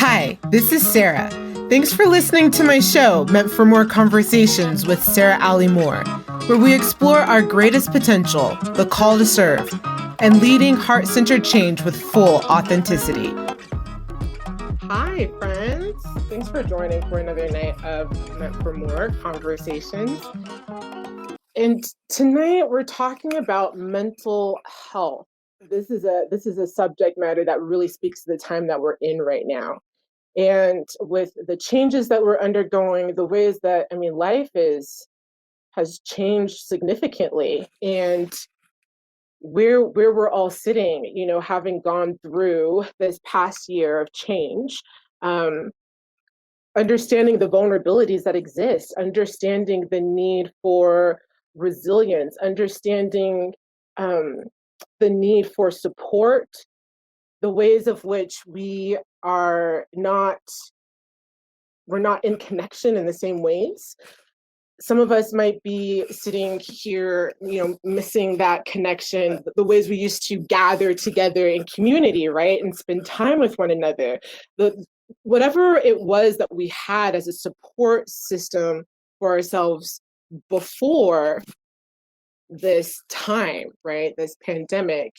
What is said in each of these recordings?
Hi, this is Sarah. Thanks for listening to my show, Meant for More Conversations with Sarah Ali Moore, where we explore our greatest potential, the call to serve, and leading heart-centered change with full authenticity. Hi, friends. Thanks for joining for another night of Meant for More Conversations. And tonight we're talking about mental health. This is a subject matter that really speaks to the time that we're in right now. And with the changes that we're undergoing, the ways that, life has changed significantly. And where we're all sitting, having gone through this past year of change, understanding the vulnerabilities that exist, understanding the need for resilience, understanding the need for support, the ways of which we're not in connection in the same ways. Some of us might be sitting here, missing that connection, the ways we used to gather together in community, right? And spend time with one another. Whatever it was that we had as a support system for ourselves before this time, right? This pandemic,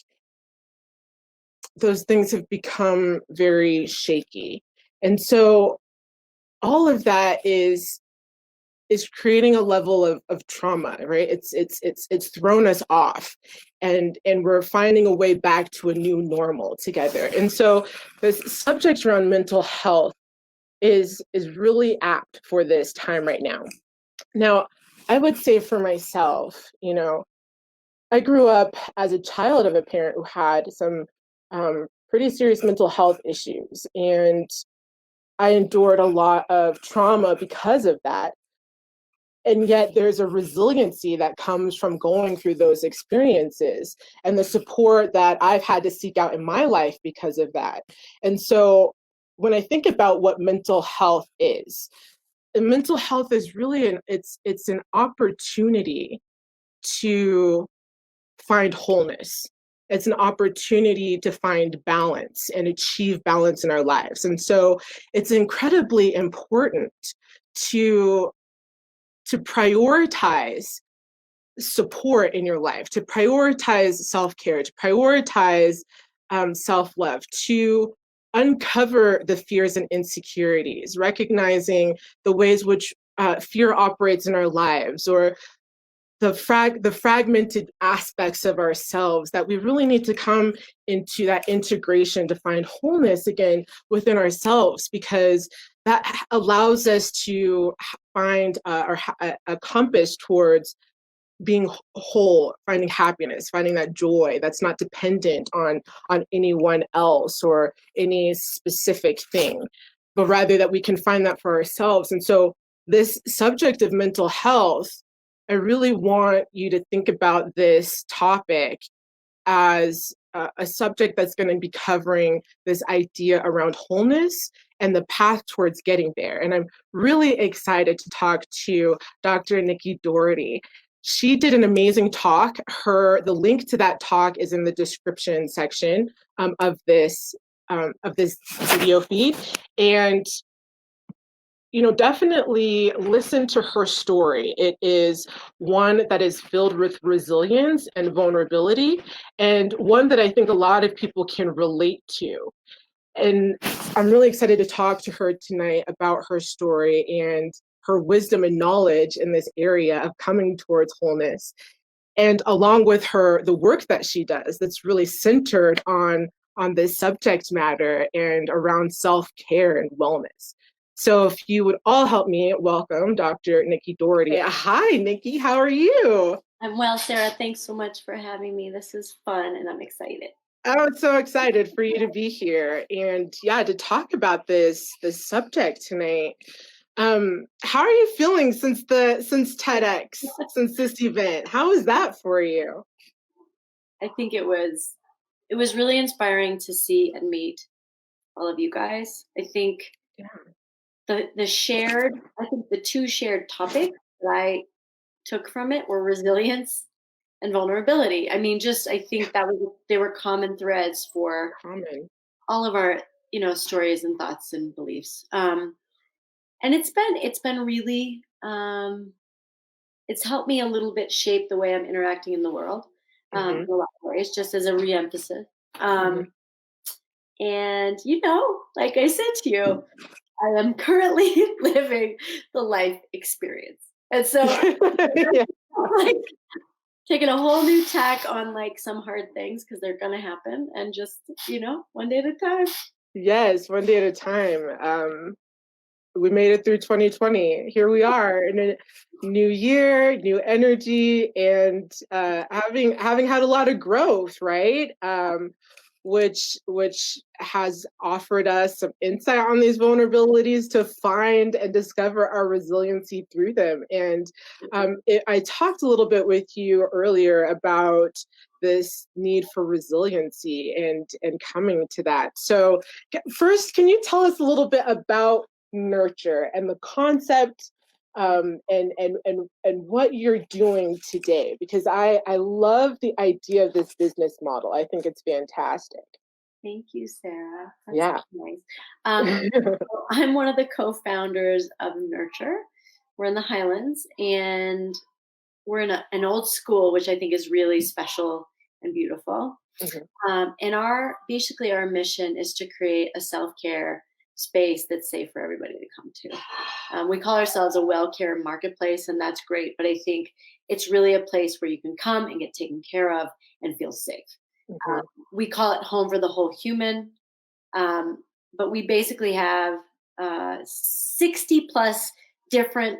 those things have become very shaky. And so all of that is creating a level of trauma, right? It's thrown us off, and we're finding a way back to a new normal together. And so this subject around mental health is really apt for this time right now. Now, I would say for myself, I grew up as a child of a parent who had some pretty serious mental health issues, and I endured a lot of trauma because of that. And yet there's a resiliency that comes from going through those experiences and the support that I've had to seek out in my life because of that. And so when I think about what mental health is, and mental health is really it's an opportunity to find wholeness. It's an opportunity to find balance and achieve balance in our lives. And so it's incredibly important to prioritize support in your life, to prioritize self-care, to prioritize self-love, to uncover the fears and insecurities, recognizing the ways which fear operates in our lives, or the fragmented aspects of ourselves that we really need to come into that integration to find wholeness again within ourselves, because that allows us to find a compass towards being whole, finding happiness, finding that joy that's not dependent on anyone else or any specific thing, but rather that we can find that for ourselves. And so this subject of mental health, I really want you to think about this topic as a subject that's going to be covering this idea around wholeness and the path towards getting there. And I'm really excited to talk to Dr. Nikki Dority. She did an amazing talk. The link to that talk is in the description section of this video feed. And definitely listen to her story. It is one that is filled with resilience and vulnerability, and one that I think a lot of people can relate to. And I'm really excited to talk to her tonight about her story and her wisdom and knowledge in this area of coming towards wholeness. And along with the work that she does, that's really centered on this subject matter and around self-care and wellness. So if you would all help me welcome Dr. Nikki Dority. Hi, Nikki, how are you? I'm well, Sarah. Thanks so much for having me. This is fun and I'm excited. I'm so excited for you to be here and to talk about this subject tonight. How are you feeling since TEDx, since this event? How is that for you? I think it was really inspiring to see and meet all of you guys. I think the two shared topics that I took from it were resilience and vulnerability. I think they were common threads for all of our stories and thoughts and beliefs. And it's been really, it's helped me a little bit shape the way I'm interacting in the world, in a lot of ways, just as a reemphasis. And like I said to you, I am currently living the life experience, and so Yeah. I'm like taking a whole new tack on like some hard things because they're gonna happen, and just one day at a time. Yes, one day at a time. We made it through 2020. Here we are in a new year, new energy, and having had a lot of growth, right? Which has offered us some insight on these vulnerabilities to find and discover our resiliency through them. And I talked a little bit with you earlier about this need for resiliency and coming to that. So first, can you tell us a little bit about nurture and the concept, and what you're doing today? Because I love the idea of this business model. I think it's fantastic. Thank you, Sarah. That's Yeah. nice. I'm one of the co-founders of Nurture. We're in the Highlands, and we're in an old school, which I think is really special and beautiful. And our mission is to create a self-care space that's safe for everybody to come to. We call ourselves a well-care marketplace, and that's great. But I think it's really a place where you can come and get taken care of and feel safe. We call it home for the whole human. But we basically have 60 plus different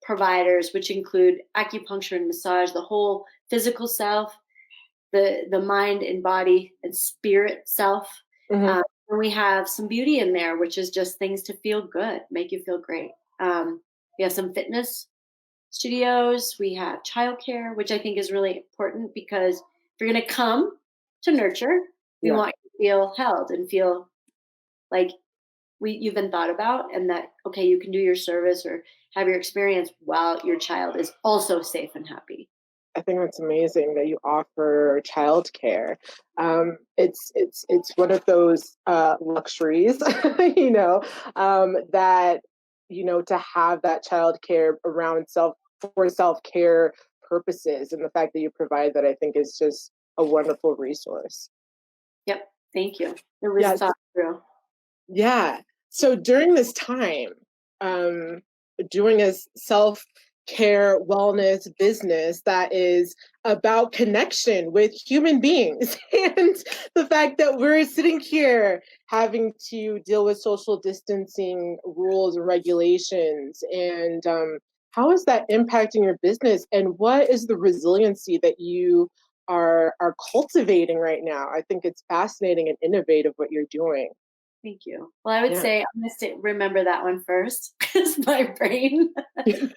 providers, which include acupuncture and massage, the whole physical self, the mind and body and spirit self. And we have some beauty in there, which is just things to feel good, make you feel great. We have some fitness studios. We have childcare, which I think is really important, because if you're going to come to Nurture, we want you to feel held and feel like you've been thought about, and that, okay, you can do your service or have your experience while your child is also safe and happy. I think that's amazing that you offer childcare. It's one of those luxuries, that to have that childcare around self-care purposes, and the fact that you provide that, I think, is just a wonderful resource. Yep, thank you. It was thought through. Yeah. So during this time, doing a self-care wellness business that is about connection with human beings, and the fact that we're sitting here having to deal with social distancing rules and regulations, and how is that impacting your business, and what is the resiliency that you are cultivating right now? I think it's fascinating and innovative what you're doing. Thank you. Well, I would say I'm going to remember that one first, because my brain. The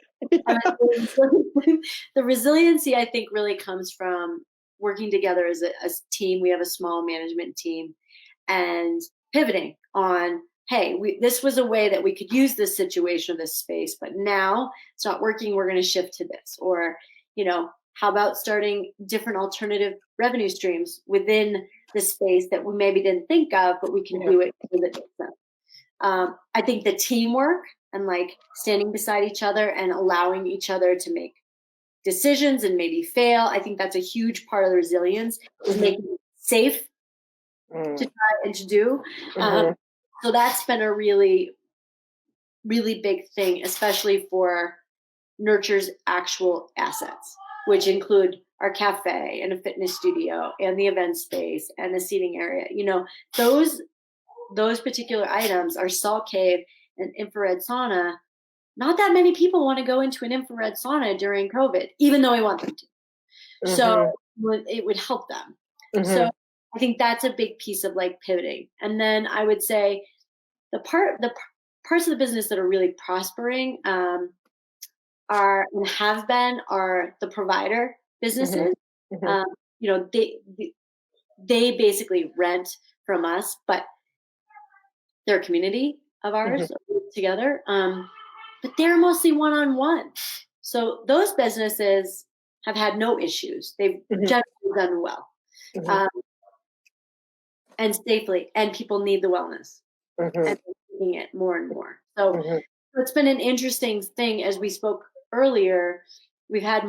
resiliency, I think, really comes from working together as a team. We have a small management team, and pivoting on, hey, this was a way that we could use this situation, this space, but now it's not working. We're going to shift to this. Or, how about starting different alternative revenue streams within the space that we maybe didn't think of, but we can do it because it makes sense. I think the teamwork and like standing beside each other and allowing each other to make decisions and maybe fail, I think that's a huge part of the resilience, is making it safe to try and to do. So that's been a really, really big thing, especially for Nurture's actual assets, which include our cafe and a fitness studio and the event space and a seating area. Those particular items, our salt cave and infrared sauna. Not that many people want to go into an infrared sauna during COVID, even though we want them to. So it would help them. So I think that's a big piece of like pivoting. And then I would say the parts of the business that are really prospering are the provider businesses. They basically rent from us, but they're a community of ours together. But they're mostly one-on-one. So those businesses have had no issues. They've generally done well. and safely, and people need the wellness, and they're taking it more and more. So it's been an interesting thing. As we spoke earlier, we have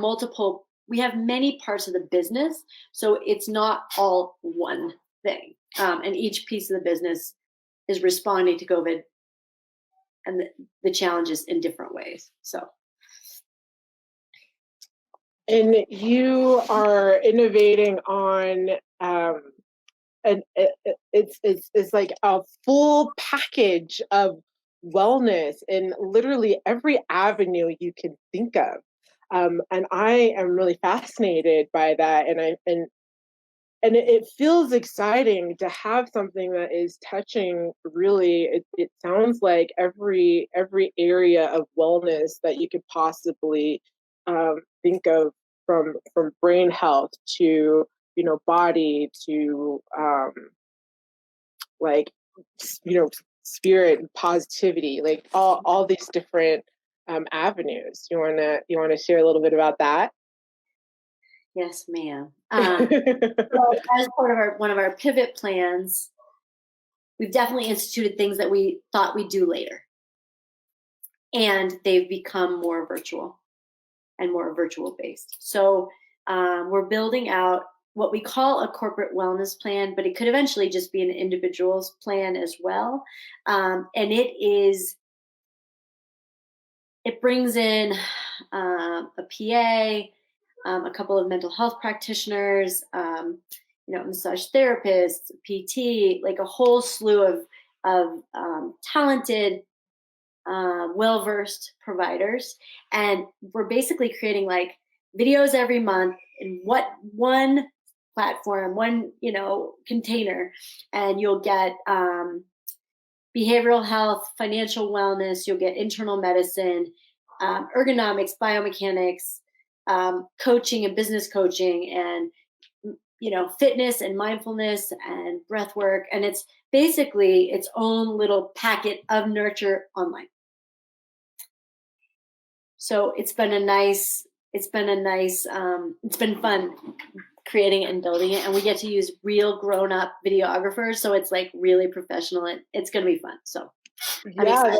many parts of the business, so it's not all one thing, and each piece of the business is responding to COVID and the challenges in different ways. So. And you are innovating on, and it's like a full package of wellness in literally every avenue you can think of. And I am really fascinated by that, and it feels exciting to have something that is touching really, it sounds like every area of wellness that you could possibly think of, from brain health to, body to like, spirit and positivity, like all these different avenues. You wanna share a little bit about that? Yes, ma'am. So as part of one of our pivot plans, we've definitely instituted things that we thought we'd do later, and they've become more virtual and more virtual based. So we're building out what we call a corporate wellness plan, but it could eventually just be an individual's plan as well. And it brings in a PA, a couple of mental health practitioners, massage therapists, PT, like a whole slew of talented, well-versed providers. And we're basically creating like videos every month in one platform, one, container, and you'll get behavioral health, financial wellness, you'll get internal medicine, ergonomics, biomechanics, coaching and business coaching, and fitness and mindfulness and breath work. And it's basically its own little packet of nurture online. So it's been fun creating it and building it, and we get to use real grown-up videographers, so it's like really professional, and it's going to be fun. So Yeah,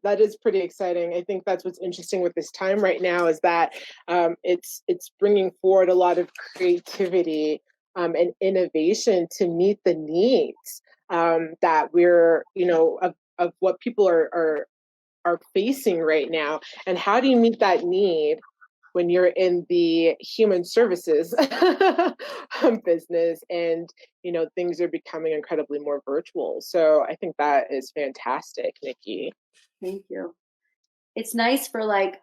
that is pretty exciting. I think that's what's interesting with this time right now, is that it's bringing forward a lot of creativity and innovation to meet the needs that we're, of what people are facing right now. And how do you meet that need when you're in the human services business, and things are becoming incredibly more virtual? So I think that is fantastic, Nikki. Thank you. It's nice for like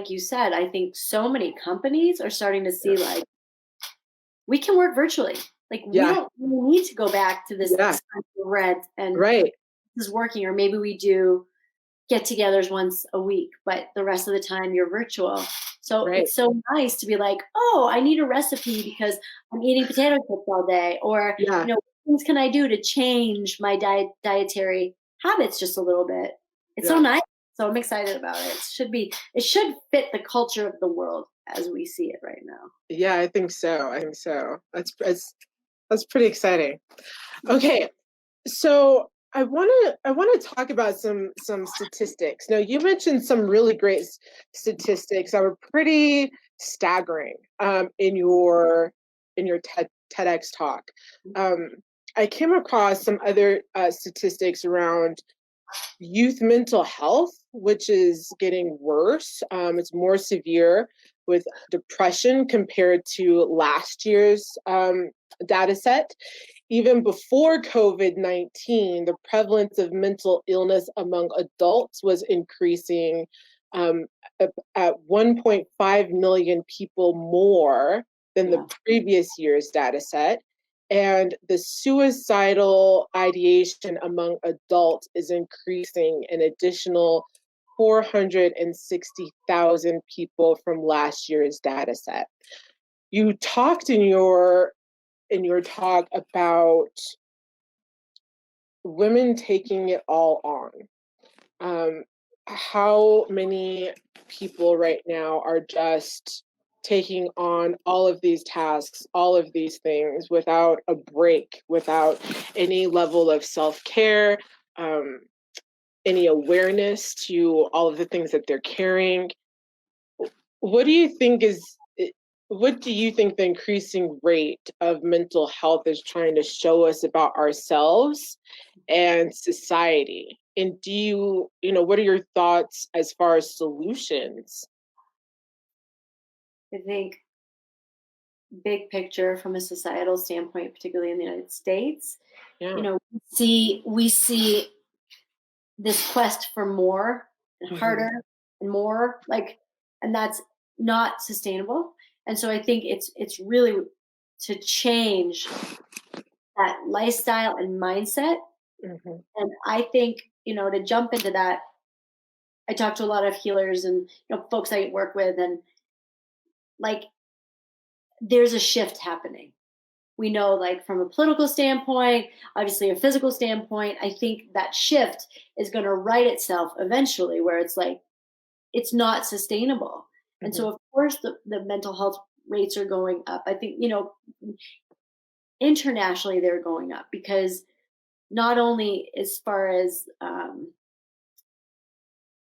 you said, I think so many companies are starting to see like we can work virtually. Like we don't really need to go back to this expensive rent, and right. this is working, or maybe we do get-togethers once a week, but the rest of the time you're virtual. So it's so nice to be like, oh, I need a recipe because I'm eating potato chips all day, or what things can I do to change my dietary habits just a little bit? It's so nice. So I'm excited about it. It should fit the culture of the world as we see it right now. Yeah, I think so. That's pretty exciting. Okay, so I want to talk about some statistics. Now, you mentioned some really great statistics that were pretty staggering in your TEDx talk. I came across some other statistics around youth mental health, which is getting worse. It's more severe with depression compared to last year's data set. Even before COVID-19, the prevalence of mental illness among adults was increasing at 1.5 million people more than the previous year's data set. And the suicidal ideation among adults is increasing an additional 460,000 people from last year's data set. You talked in your talk about women taking it all on. How many people right now are just taking on all of these tasks, all of these things without a break, without any level of self-care, any awareness to all of the things that they're carrying. What do you think is, what do you think the increasing rate of mental health is trying to show us about ourselves and society? And do you, what are your thoughts as far as solutions? I think big picture from a societal standpoint, particularly in the United States, Yeah. we see this quest for more and Hmm. harder and more, like, and that's not sustainable. And so I think it's really to change that lifestyle and mindset. Hmm. And I think, to jump into that, I talk to a lot of healers and folks I work with, and like there's a shift happening. We know, like, from a political standpoint, obviously a physical standpoint, I think that shift is going to right itself eventually, where it's like it's not sustainable. And Hmm. so of course the mental health rates are going up. I think, internationally they're going up because not only as far as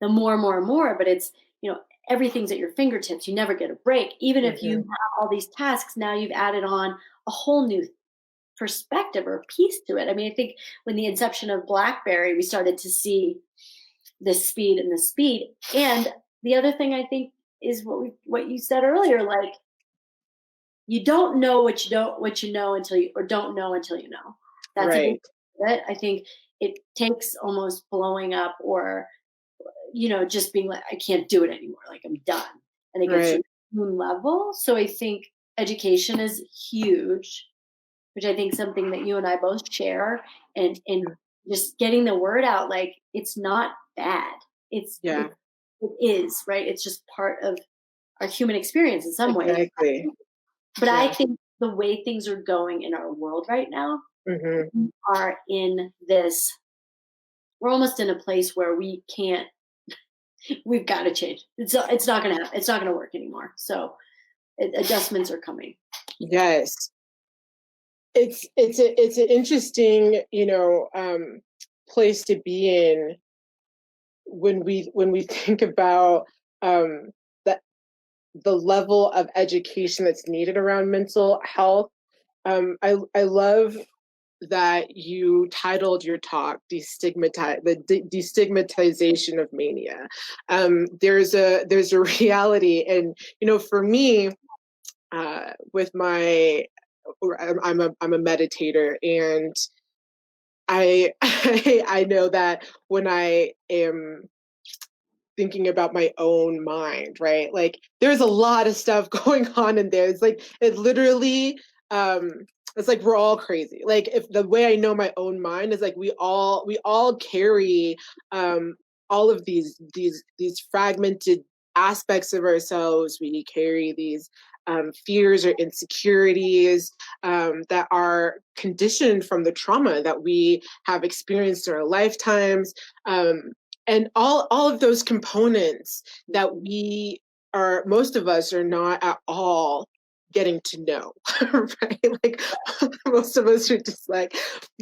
the more and more and more, but it's, everything's at your fingertips. You never get a break. Even if you Hmm. have all these tasks, now you've added on a whole new perspective or piece to it. I mean, I think when the inception of BlackBerry, we started to see the speed and the speed. And the other thing I think is what you said earlier, like you don't know what you know until you or don't know until you know. That's a big Right. bit. I think it takes almost blowing up or just being like, I can't do it anymore. Like I'm done. And it gets to Right. a human level. So I think education is huge, which I think something that you and I both share, and just getting the word out, like it's not bad. Yeah. It is, right? It's just part of our human experience in some ways. Exactly. But I Yeah. think the way things are going in our world right now, Hmm. we are in this, we're almost in a place where we've got to change. It's not going to happen. It's not going to work anymore. So adjustments are coming. Yes. It's an interesting, place to be in when we think about um, the the level of education that's needed around mental health. I love that you titled your talk destigmatization of mania. There's a reality, and for me, with my I'm a meditator, and I I know that when I am thinking about my own mind, right? Like there's a lot of stuff going on in there. It's like it literally it's like we're all crazy. Like if the way I know my own mind is like we all carry all of these fragmented aspects of ourselves. We carry these fears or insecurities that are conditioned from the trauma that we have experienced in our lifetimes. And all of those components that we are, most of us are not at all getting to know. Right? Like most of us are just like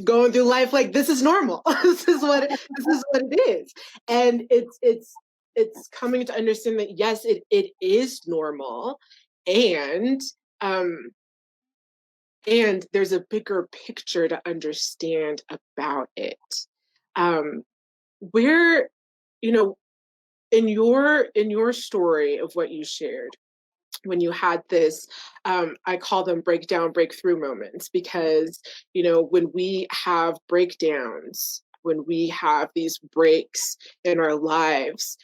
going through life like this is normal. This is what it is. And it's coming to understand that yes, it is normal, and um and there's a bigger picture to understand about it. um where you know in your story of what you shared when you had this, I call them breakthrough moments, because when we have breakdowns, when we have these breaks in our lives,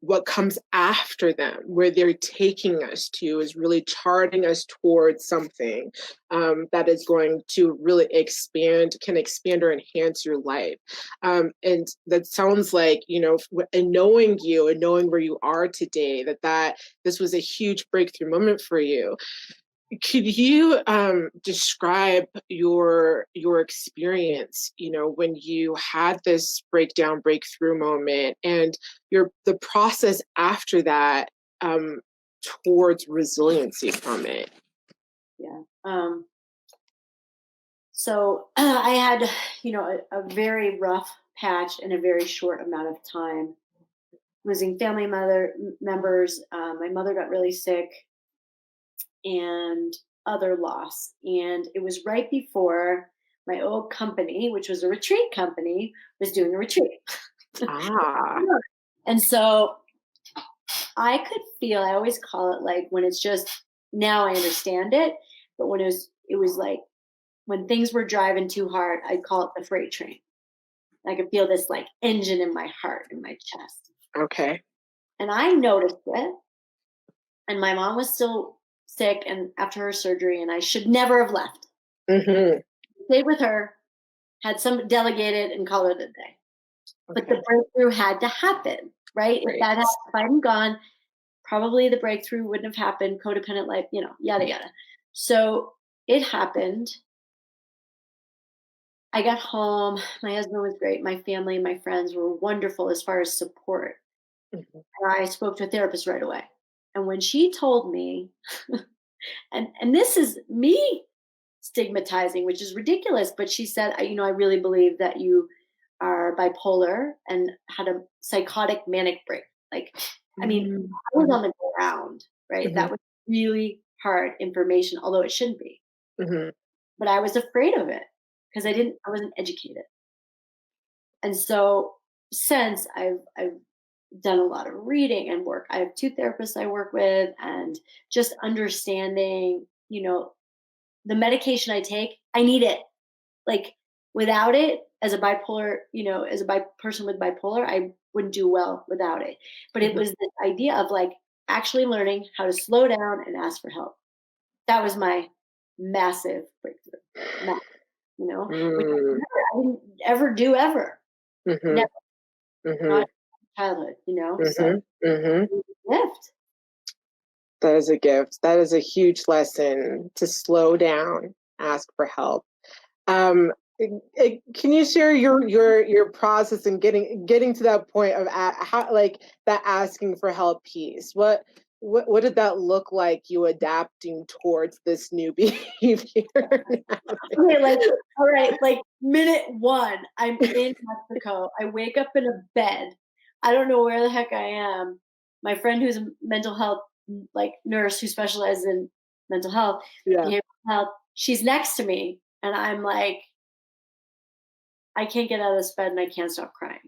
what comes after them, where they're taking us to, is really charting us towards something that is going to really can expand or enhance your life. And that sounds like, and knowing you and knowing where you are today, that this was a huge breakthrough moment for you. Could you describe your experience, when you had this breakthrough moment, and the process after that, um, towards resiliency from it? Yeah. So I had, a very rough patch in a very short amount of time, losing family members. My mother got really sick, and other loss. And it was right before my old company, which was a retreat company, was doing a retreat. Ah, And so I could feel, I always call it like when it's just, now I understand it, but when it was like when things were driving too hard, I'd call it the freight train. I could feel this like engine in my heart, in my chest. okay. And I noticed it. And my mom was still sick and after her surgery, and I should never have left. Mm-hmm. Stayed with her, had some delegated and called it a day. But Okay. the breakthrough had to happen, right? Right. If I hadn't gone, probably the breakthrough wouldn't have happened. Codependent life, yada yada. So it happened. I got home. My husband was great. My family and my friends were wonderful as far as support. Mm-hmm. And I spoke to a therapist right away. And when she told me, and this is me stigmatizing, which is ridiculous, but she said, I really believe that you are bipolar and had a psychotic manic break. Like, I mean, I was Mm-hmm. on the ground, right? Mm-hmm. That was really hard information, although it shouldn't be. Mm-hmm. But I was afraid of it because I wasn't educated. And so since I've done a lot of reading and work. I have two therapists I work with, and just understanding, the medication I take, I need it. Like without it, as a bipolar, as a person with bipolar, I wouldn't do well without it. But it Mm-hmm. was this idea of like actually learning how to slow down and ask for help. That was my massive breakthrough. Which I didn't ever do ever. Mm-hmm. Never, Mm-hmm. not childhood, so Mm-hmm. Mm-hmm. it was a gift. That is a gift. That is a huge lesson to slow down, ask for help. Um, can you share your process in getting to that point of how, like, that asking for help piece? What did that look like? You adapting towards this new behavior? Okay, like, all right, like minute one, I'm in Mexico. I wake up in a bed. I don't know where the heck I am. My friend who's a mental health like nurse who specializes in mental health, Yeah. behavioral health, she's next to me, and I'm like, I can't get out of this bed and I can't stop crying.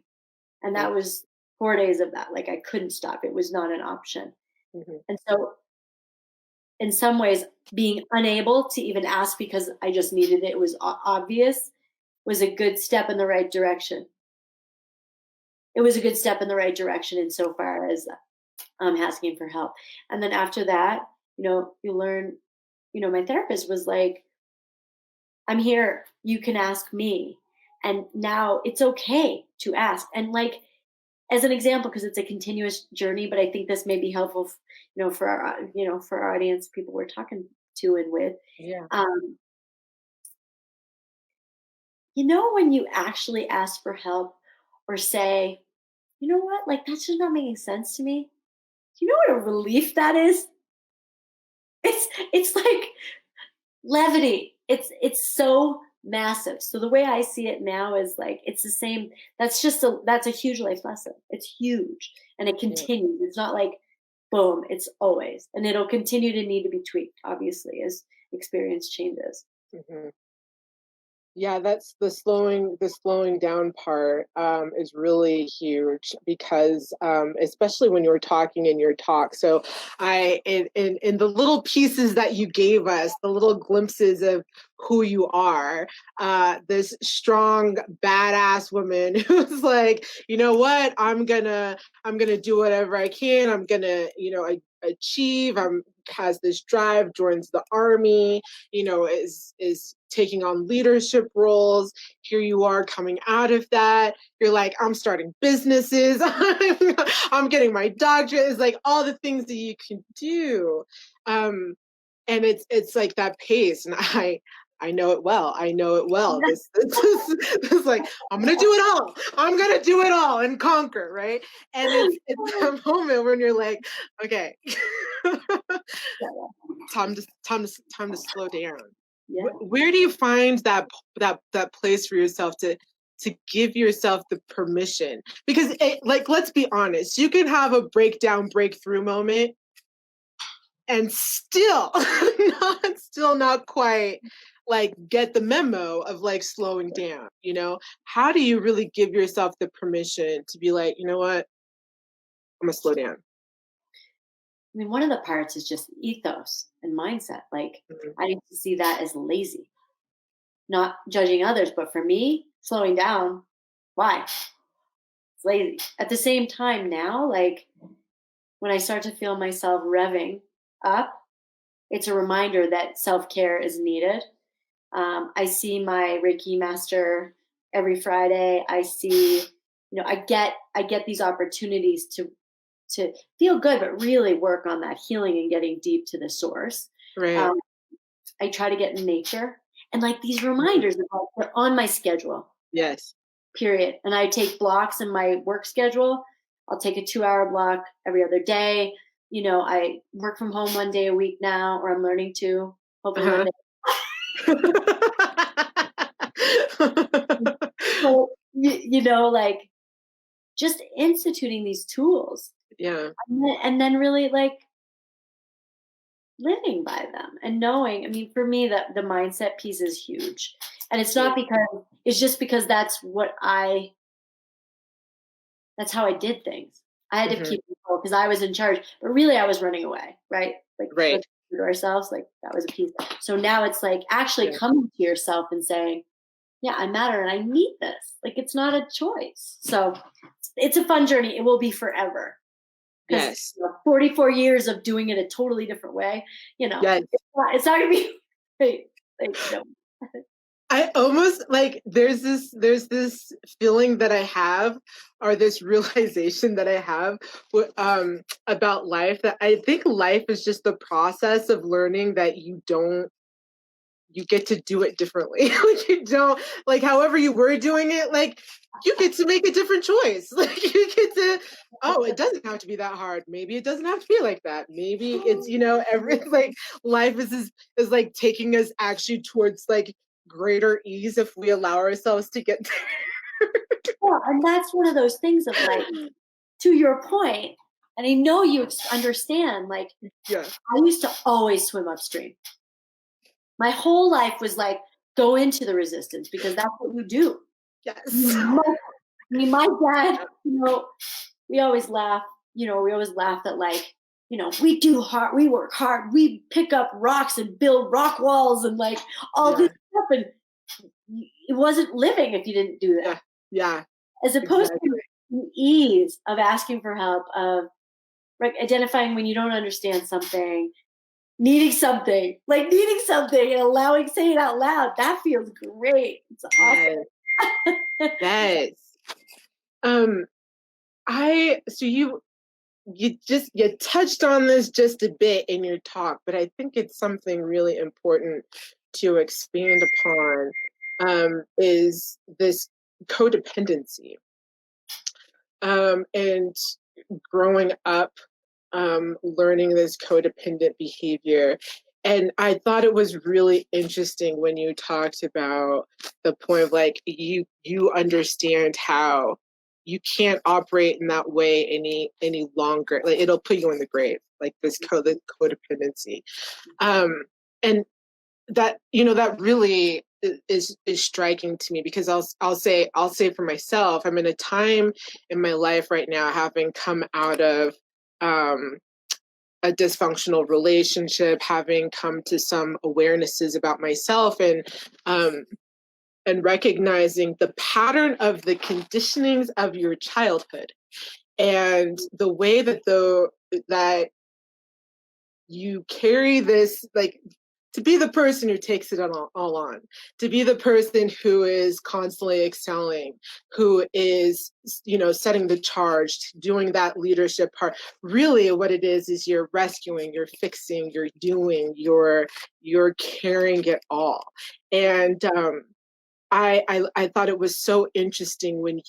And that was 4 days of that. Like I couldn't stop. It was not an option. Mm-hmm. And so in some ways, being unable to even ask because I just needed it, it was obvious, was a good step in the right direction. It was a good step in the right direction insofar as asking for help. And then after that, you learn, my therapist was like, I'm here. You can ask me. And now it's okay to ask. And like, as an example, because it's a continuous journey, but I think this may be helpful, for our, for our audience, people we're talking to and with. Yeah. Um, when you actually ask for help or say, you know what, like that's just not making sense to me. Do you know what a relief that is? It's like levity. It's so massive. So the way I see it now is like it's the same. That's a huge life lesson. It's huge, and it Yeah. continues. It's not like boom. It's always, and it'll continue to need to be tweaked, obviously, as experience changes. Mm-hmm. Yeah, that's the slowing down part is really huge because especially when you were talking in your talk. So in the little pieces that you gave us, the little glimpses of who you are, this strong, badass woman who's like, you know what, I'm gonna do whatever I can. I'm gonna, achieve. Has this drive, joins the army, is taking on leadership roles. Here you are coming out of that. You're like, I'm starting businesses. I'm getting my doctorate. It's like all the things that you can do. And it's like that pace. And I I know it well. I know it well. This is like, I'm going to do it all. I'm going to do it all and conquer, right? And it's a moment when you're like, okay, time to slow down. Yeah. Where do you find that place for yourself to give yourself the permission? Because like, let's be honest, you can have a breakthrough moment and still not quite like get the memo of like slowing down, you know? How do you really give yourself the permission to be like, you know what, I'm gonna slow down? I mean, one of the parts is just ethos and mindset. Like, Mhm. I used to see that as lazy, not judging others, but for me, slowing down, why? It's lazy. At the same time, now, like when I start to feel myself revving up, it's a reminder that self care is needed. I see my Reiki master every Friday. I see, I get these opportunities to feel good, but really work on that healing and getting deep to the source. Right. Um, I try to get in nature and like these reminders about they're on my schedule, Yes. period. And I take blocks in my work schedule. I'll take a 2-hour block every other day. I work from home 1 day a week now, or I'm learning to, hopefully one Uh-huh. day. So, like just instituting these tools Yeah. and then really like living by them and knowing. I mean, for me, that the mindset piece is huge. And it's Yeah. not because it's just because that's how I did things. I had to Mhm. keep control because I was in charge, but really I was running away, right? Like, Right. let's do to ourselves, like that was a piece. So now it's like actually Yeah. coming to yourself and saying, yeah, I matter and I need this. Like, it's not a choice. So it's a fun journey. It will be forever because Yes. 44 years of doing it a totally different way, Yes. it's not going to be great. Like. I almost like there's this feeling that I have, or this realization that I have about life, that I think life is just the process of learning that you get to do it differently. Like, you don't, like, however you were doing it, like, you get to make a different choice. Like, you get to, oh, it doesn't have to be that hard. Maybe it doesn't have to be like that. Maybe it's, every like life is like taking us actually towards like greater ease if we allow ourselves to get Yeah, and that's one of those things of like, there. to your point, and I know you understand, like, Yeah. I used to always swim upstream. My whole life was like, go into the resistance because that's what you do. Yes. You must- I mean, my dad, we always laugh, we always laughed at like, we do hard, we work hard, we pick up rocks and build rock walls and like all this Yeah. stuff. And it wasn't living if you didn't do that. Yeah. Yeah. As opposed Exactly. to the ease of asking for help, of like identifying when you don't understand something, needing something and allowing, saying it out loud. That feels great. It's Yes. awesome. Yes. Um, so you touched on this just a bit in your talk, but I think it's something really important to expand upon, is this codependency, and growing up, learning this codependent behavior. And I thought it was really interesting when you talked about the point of like, you understand how you can't operate in that way any longer. Like, it'll put you in the grave, like this codependency. And that, that really is striking to me, because I'll say for myself, I'm in a time in my life right now, having come out of um a dysfunctional relationship, having come to some awarenesses about myself, and recognizing the pattern of the conditionings of your childhood, and the way that you carry this, like, to be the person who takes it all on, to be the person who is constantly excelling, who is, you know, setting the charge, doing that leadership part. Really what it is you're rescuing, you're fixing, you're doing, you're carrying it all. And I thought it was so interesting when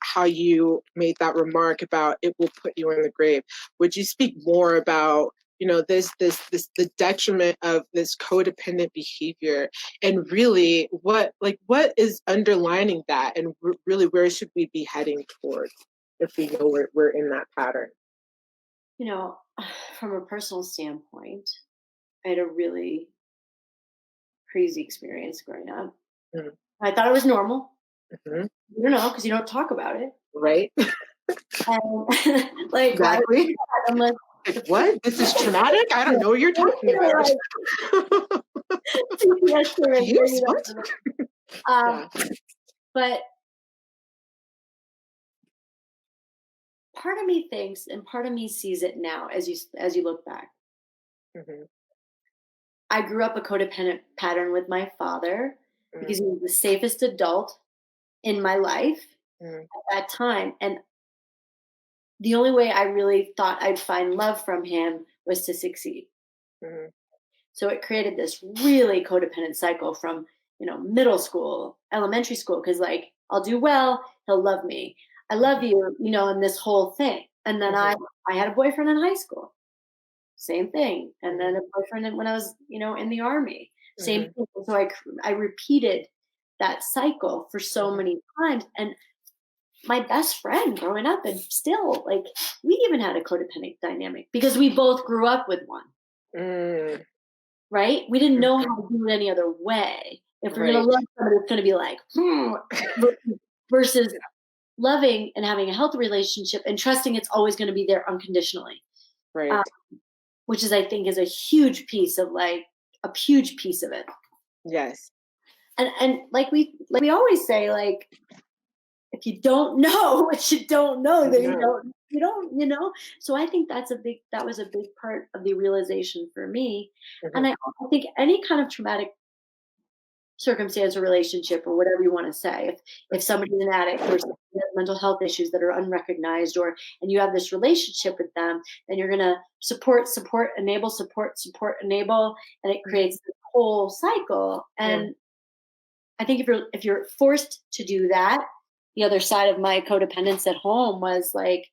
how you made that remark about it will put you in the grave. Would you speak more about, you know, the detriment of this codependent behavior, and really what is underlining that, and really where should we be heading towards if we know we're in that pattern? You know, from a personal standpoint, I had a really crazy experience growing up. Mhm. I thought it was normal. Mhm. You don't know because you don't talk about it. Right. And like, why would you do Exactly. that unless Like, the person what? This is traumatic? I don't know what you're talking about. like CPS training, Yes, what? Um, Yeah. but part of me thinks, and part of me sees it now as you look back. Mhm. I grew up a codependent pattern with my father Mm, because he was the safest adult in my life mm, at that time, and the only way I really thought I'd find love from him was to succeed. mhm, So it created this really codependent cycle from, middle school, elementary school, because like I'll do well, he'll love me. I love mhm, you, and this whole thing. And then I mhm, I had a boyfriend in high school, same thing. And then mhm, a boyfriend when I was, in the army, same mhm, thing. So I repeated that cycle for so mhm, many times. And my best friend growing up, and still, like, we even had a codependent dynamic because we both grew up with one. mm, Right? We didn't know mhm. how to do it any other way. If we're gonna Right. love somebody, it's gonna be like, versus loving and having a healthy relationship and trusting it's always gonna be there unconditionally. Uh, Right. which is, I think, is a huge piece of a huge piece of it. Yes. And like we always say, like, if you don't know what you don't know, then you No. don't. So I think that was a big part of the realization for me. And Mhm, I also think any kind of traumatic circumstance or relationship or whatever you want to say, if somebody's an addict or somebody has mental health issues that are unrecognized, or and you have this relationship with them, then you're going to support enable, support enable, and it mhm. creates this whole cycle. Yeah. And I think if you're forced to do that, the other side of my codependence at home was like,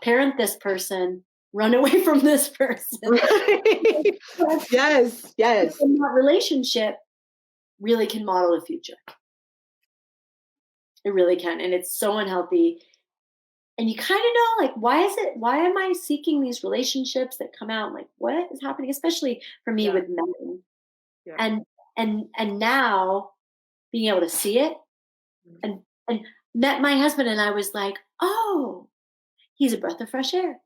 parent this person, run away from this person. Right. Yes. Yes. And that relationship really can model a future. It really can. And it's so unhealthy. And you kind of know, like, why am I seeking these relationships that come out? Like, what is happening? Especially for me Yeah. with men. Yeah. And and now being able to see it, Mhm. and met my husband, and I was like, oh, he's a breath of fresh air.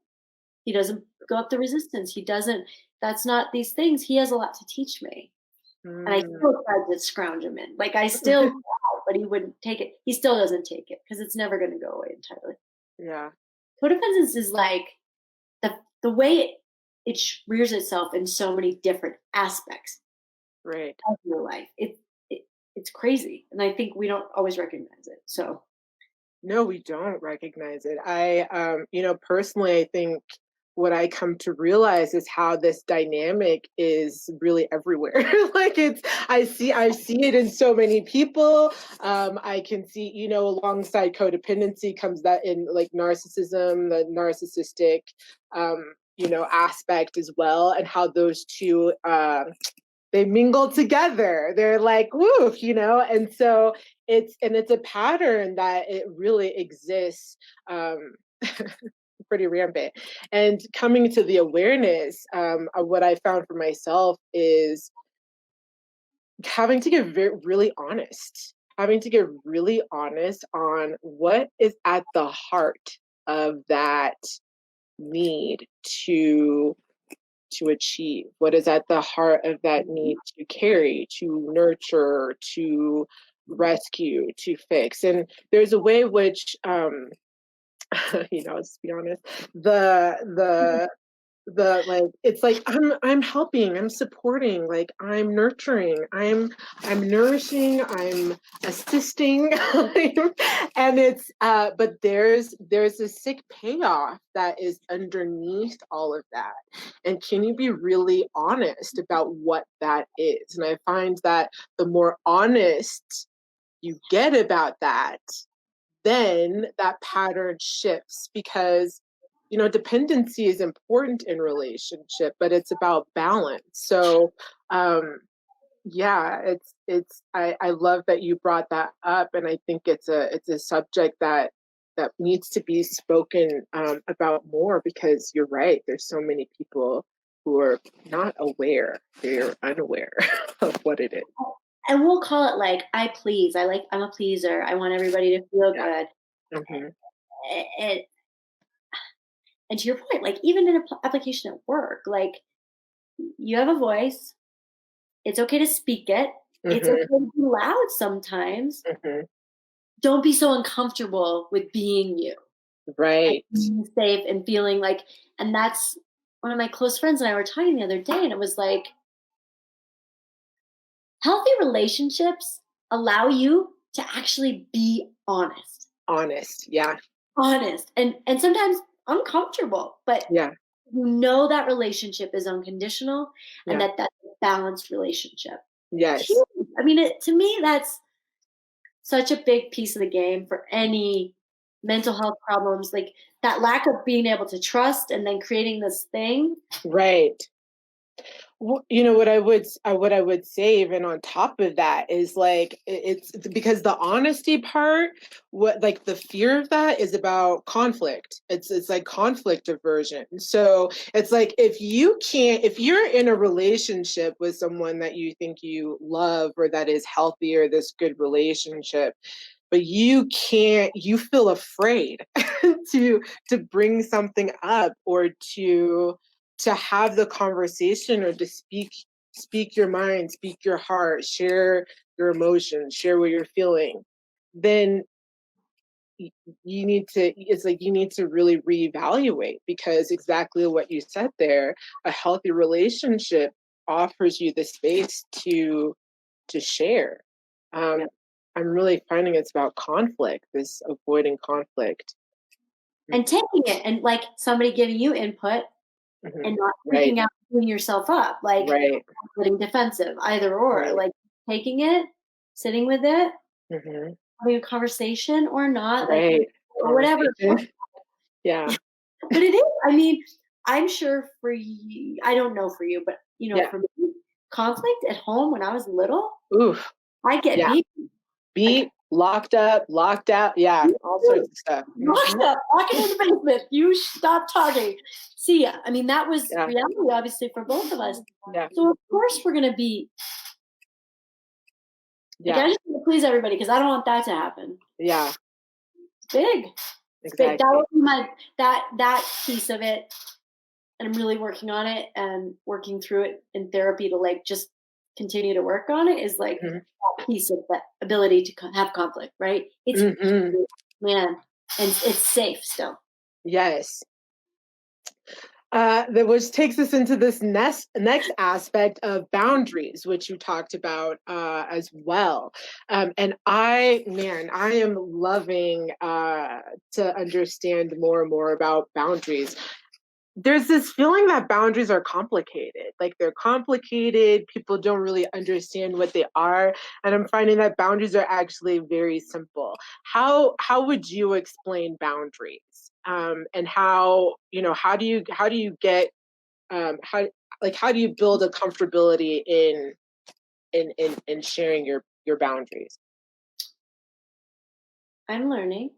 He doesn't go up the resistance. He doesn't, that's not these things. He has a lot to teach me. And I Mm. still tried to scrounge him in. Like, I still tried, but he wouldn't take it. He still doesn't take it because it's never going to go away entirely. Yeah. Codependence is like the way it rears itself in so many different aspects Right. of your life. It's crazy, and I think we don't always recognize it. So No, we don't recognize it. You know, personally, I think what I come to realize is how this dynamic is really everywhere. Like I see it in so many people. I can see, you know, alongside codependency comes that in like narcissism, the narcissistic, you know, aspect as well, and how those two, they mingle together. They're like, woo, you know, and so it's a pattern that it really exists, um, pretty rampant. And coming to the awareness, of what I found for myself is having to get really honest, having to get really honest on what is at the heart of that need to achieve, what is at the heart of that need to carry, to nurture, to rescue, to fix. And there's a way which, you know, let's be honest, the it's like I'm helping, I'm supporting, like I'm nurturing, I'm nourishing, I'm assisting. And it's but there's a sick payoff that is underneath all of that. And can you be really honest about what that is? And I find that the more honest you get about that, then that pattern shifts, because dependency is important in relationship, but it's about balance. So yeah, I love that you brought that up, and I think it's a subject that needs to be spoken about more, because you're right, there's so many people who are not aware, they're unaware of what it is. And we'll call it like, I'm a pleaser. I want everybody to feel good. Mm-hmm. And to your point, like even in an application at work, like you have a voice. It's okay to speak it. It's okay Mm-hmm. to be loud sometimes. Mm-hmm. Don't be so uncomfortable with being you. And Right. being safe and feeling like, and that's one of my close friends and I were talking the other day, and it was like, healthy relationships allow you to actually be honest. Honest. Yeah. Honest. And sometimes uncomfortable, but Yeah. you know that relationship is unconditional and Yeah. that's a balanced relationship. Yes. Huge. I mean, to me, that's such a big piece of the game for any mental health problems. Like that lack of being able to trust and then creating this thing. Right. What I would say, even on top of that, is like it's because the honesty part, what like the fear of that is about conflict. It's like conflict aversion. So it's like if you're in a relationship with someone that you think you love, or that is healthy, or this good relationship, but you feel afraid to bring something up, or to have the conversation, or to speak your mind, speak your heart, share your emotions, share what you're feeling, then you need to really reevaluate, because exactly what you said there, a healthy relationship offers you the space to share. um, I'm really finding it's about conflict, this avoiding conflict. And taking it and like somebody giving you input Mm-hmm. and not Right. freaking out, beating yourself up, like Right. getting defensive, either or, Right. like taking it, sitting with it, Mm-hmm. having a conversation or not, like Right. or whatever. Conversation. Yeah. But it is, I mean, I'm sure for you, I don't know for you, but Yeah. for me, conflict at home when I was little, Oof. I get Yeah. beat. Like, Beat, locked up, locked out. Yeah. All sorts of stuff. locked Mm-hmm. up, lock it in the basement. You stop talking. See ya. I mean, that was Yeah. reality, obviously, for both of us. Yeah. So of course we're gonna be like, Yeah. I just want to please everybody because I don't want that to happen. Yeah. It's big. It's big. That Exactly. would be my that piece of it. And I'm really working on it and working through it in therapy to like just continue to work on it, is like Mm-hmm. that piece of that ability to have conflict, right? It's Mm-hmm. man, and it's safe still. Yes. Which takes us into this next aspect of boundaries, which you talked about as well. And I am loving to understand more and more about boundaries. There's this feeling that boundaries are complicated. Like they're complicated, people don't really understand what they are. And I'm finding that boundaries are actually very simple. How would you explain boundaries? And how do you get how do you build a comfortability in sharing your boundaries? I'm learning.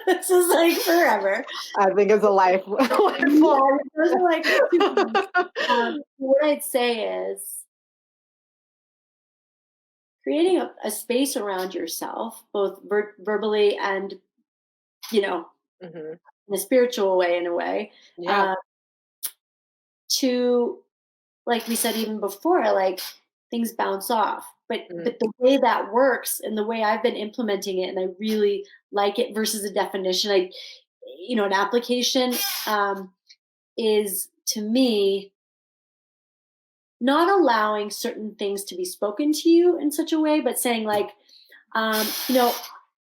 This is like forever. I think it's a lifelong. Yeah, those are like what I'd say is creating a space around yourself, both verbally and Mm-hmm. in a spiritual way, in a way, Yeah. uh, to, like we said even before, like things bounce off. Mm-hmm. But the way that works and the way I've been implementing it, and I really like it versus a definition, an application, is to me, not allowing certain things to be spoken to you in such a way, but saying like, you know,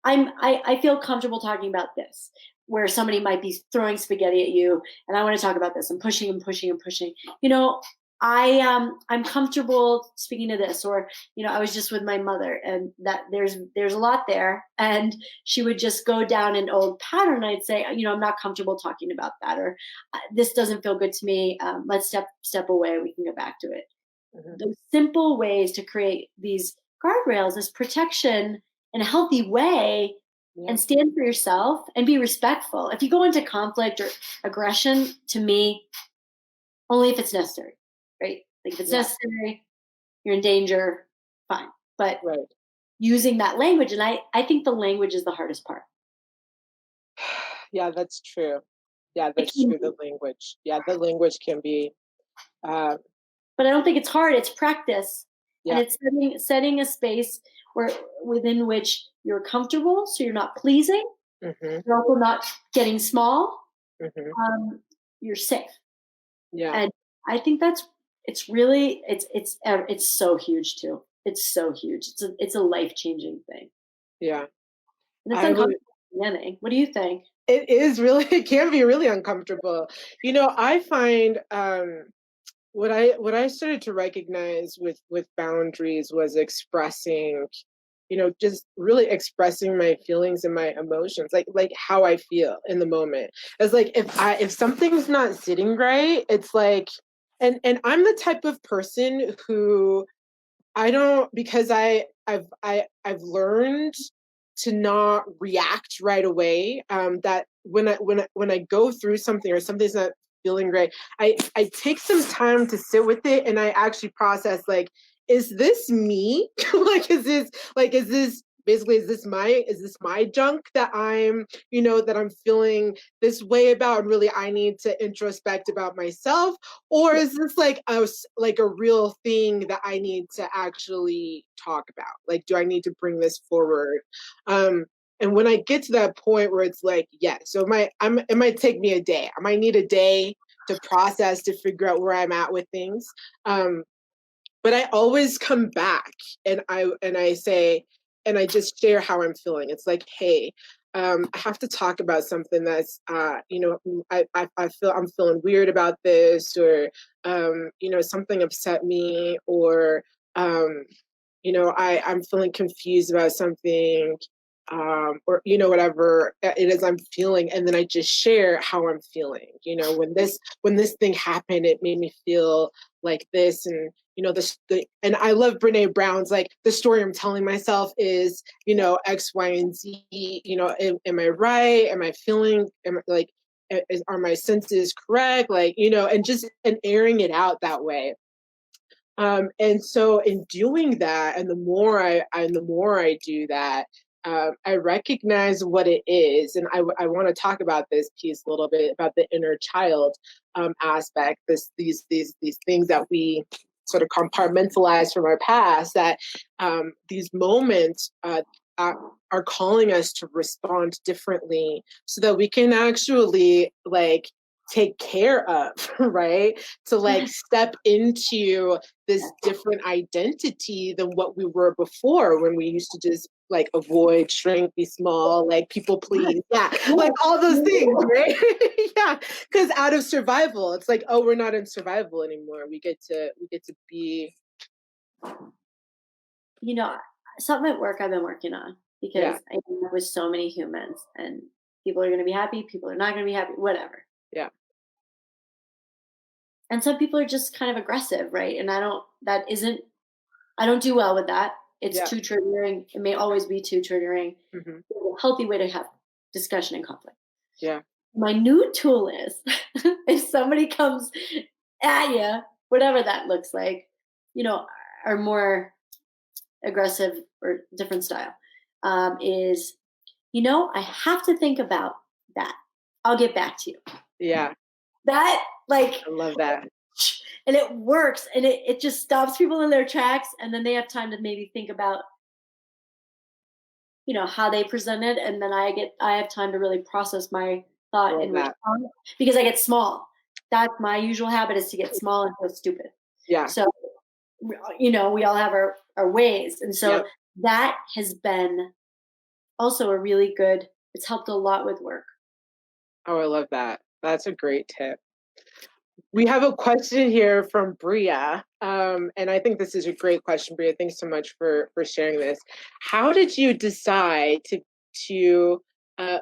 I feel comfortable talking about this, where somebody might be throwing spaghetti at you, and I want to talk about this, and pushing and pushing and pushing. You know, I'm comfortable speaking to this, or you know, I was just with my mother, and that there's a lot there, and she would just go down an old pattern. I'd say, you know, I'm not comfortable talking about that, or this doesn't feel good to me. Let's step away. We can go back to it. Mhm. Those simple ways to create these guardrails, this protection in a healthy way, Yeah. and stand for yourself and be respectful. If you go into conflict or aggression, to me, only if it's necessary, right? Like if it's Yeah. necessary, you're in danger, fine. But Right. using that language, and I think the language is the hardest part. Yeah, that's true. Yeah, It that's can true. The be, language. Yeah, the language can be. Uh, but I don't think it's hard. It's practice, and yeah. it's setting a space where within which you're comfortable, so you're not pleasing, Hmm. you're also not getting small. Hmm. You're safe, Yeah. and I think that's it's really it's so huge too. It's so huge. It's a life changing thing, Yeah. and it's I would. uncomfortable at the beginning. What do you think? It is really. It can be really uncomfortable. You know, I find what I started to recognize with boundaries was expressing, you know, just really expressing my feelings and my emotions, like how I feel in the moment. It's like if something's not sitting right, it's like, and I'm the type of person who I don't, because I've learned to not react right away. That when I go through something or something's not feeling great, I take some time to sit with it and I actually process like, is this me? Is this basically, is this my junk that I'm feeling this way about, and really I need to introspect about myself, or is this like a real thing that I need to actually talk about? Like, do I need to bring this forward? And when I get to that point where it's like, yeah, so it might take me a day. I might need a day to process, to figure out where I'm at with things. Um, but I always come back and I say, and I just share how I'm feeling. It's like, hey, I have to talk about something that's, I feel I'm feeling weird about this, or, something upset me, or, I'm feeling confused about something, or whatever it is I'm feeling, and then I just share how I'm feeling. When this thing happened, it made me feel like this, and and I love Brene Brown's, like, the story I'm telling myself is, X, Y, and Z. Am I right? Am I feeling? Are my senses correct? And airing it out that way. And so in doing that, and the more I do that, I recognize what it is, and I want to talk about this piece a little bit about the inner child aspect. These things that we sort of compartmentalize from our past. That these moments are calling us to respond differently, so that we can actually take care of, right? To step into this different identity than what we were before, when we used to just avoid, shrink, be small, people please. Yeah, all those things, right? Yeah, because out of survival, it's like, oh, we're not in survival anymore. We get to be. Something at work I've been working on, Yeah, because I work with so many humans, and people are going to be happy, people are not going to be happy, whatever. yeah, And some people are just kind of aggressive, right? And I don't do well with that. It's yeah. too triggering. It may always be too triggering. Hmm. There's a healthy way to have discussion and conflict. Yeah, My new tool is, if somebody comes at you, whatever that looks like, you know, are more aggressive or different style, is, I have to think about that. I'll get back to you. yeah. That, like, I love that. and it works, and it just stops people in their tracks, and then they have time to maybe think about, how they present it, and then I have time to really process my thought Love and that. respond, because I get small. that's my usual habit, is to get small and feel stupid. Yeah. So, we all have our ways. And so Yep. that has been also a really good, it's helped a lot with work. Oh, I love that. That's a great tip. We have a question here from Bria, and I think this is a great question, Bria. Thanks so much for sharing this. How did you decide to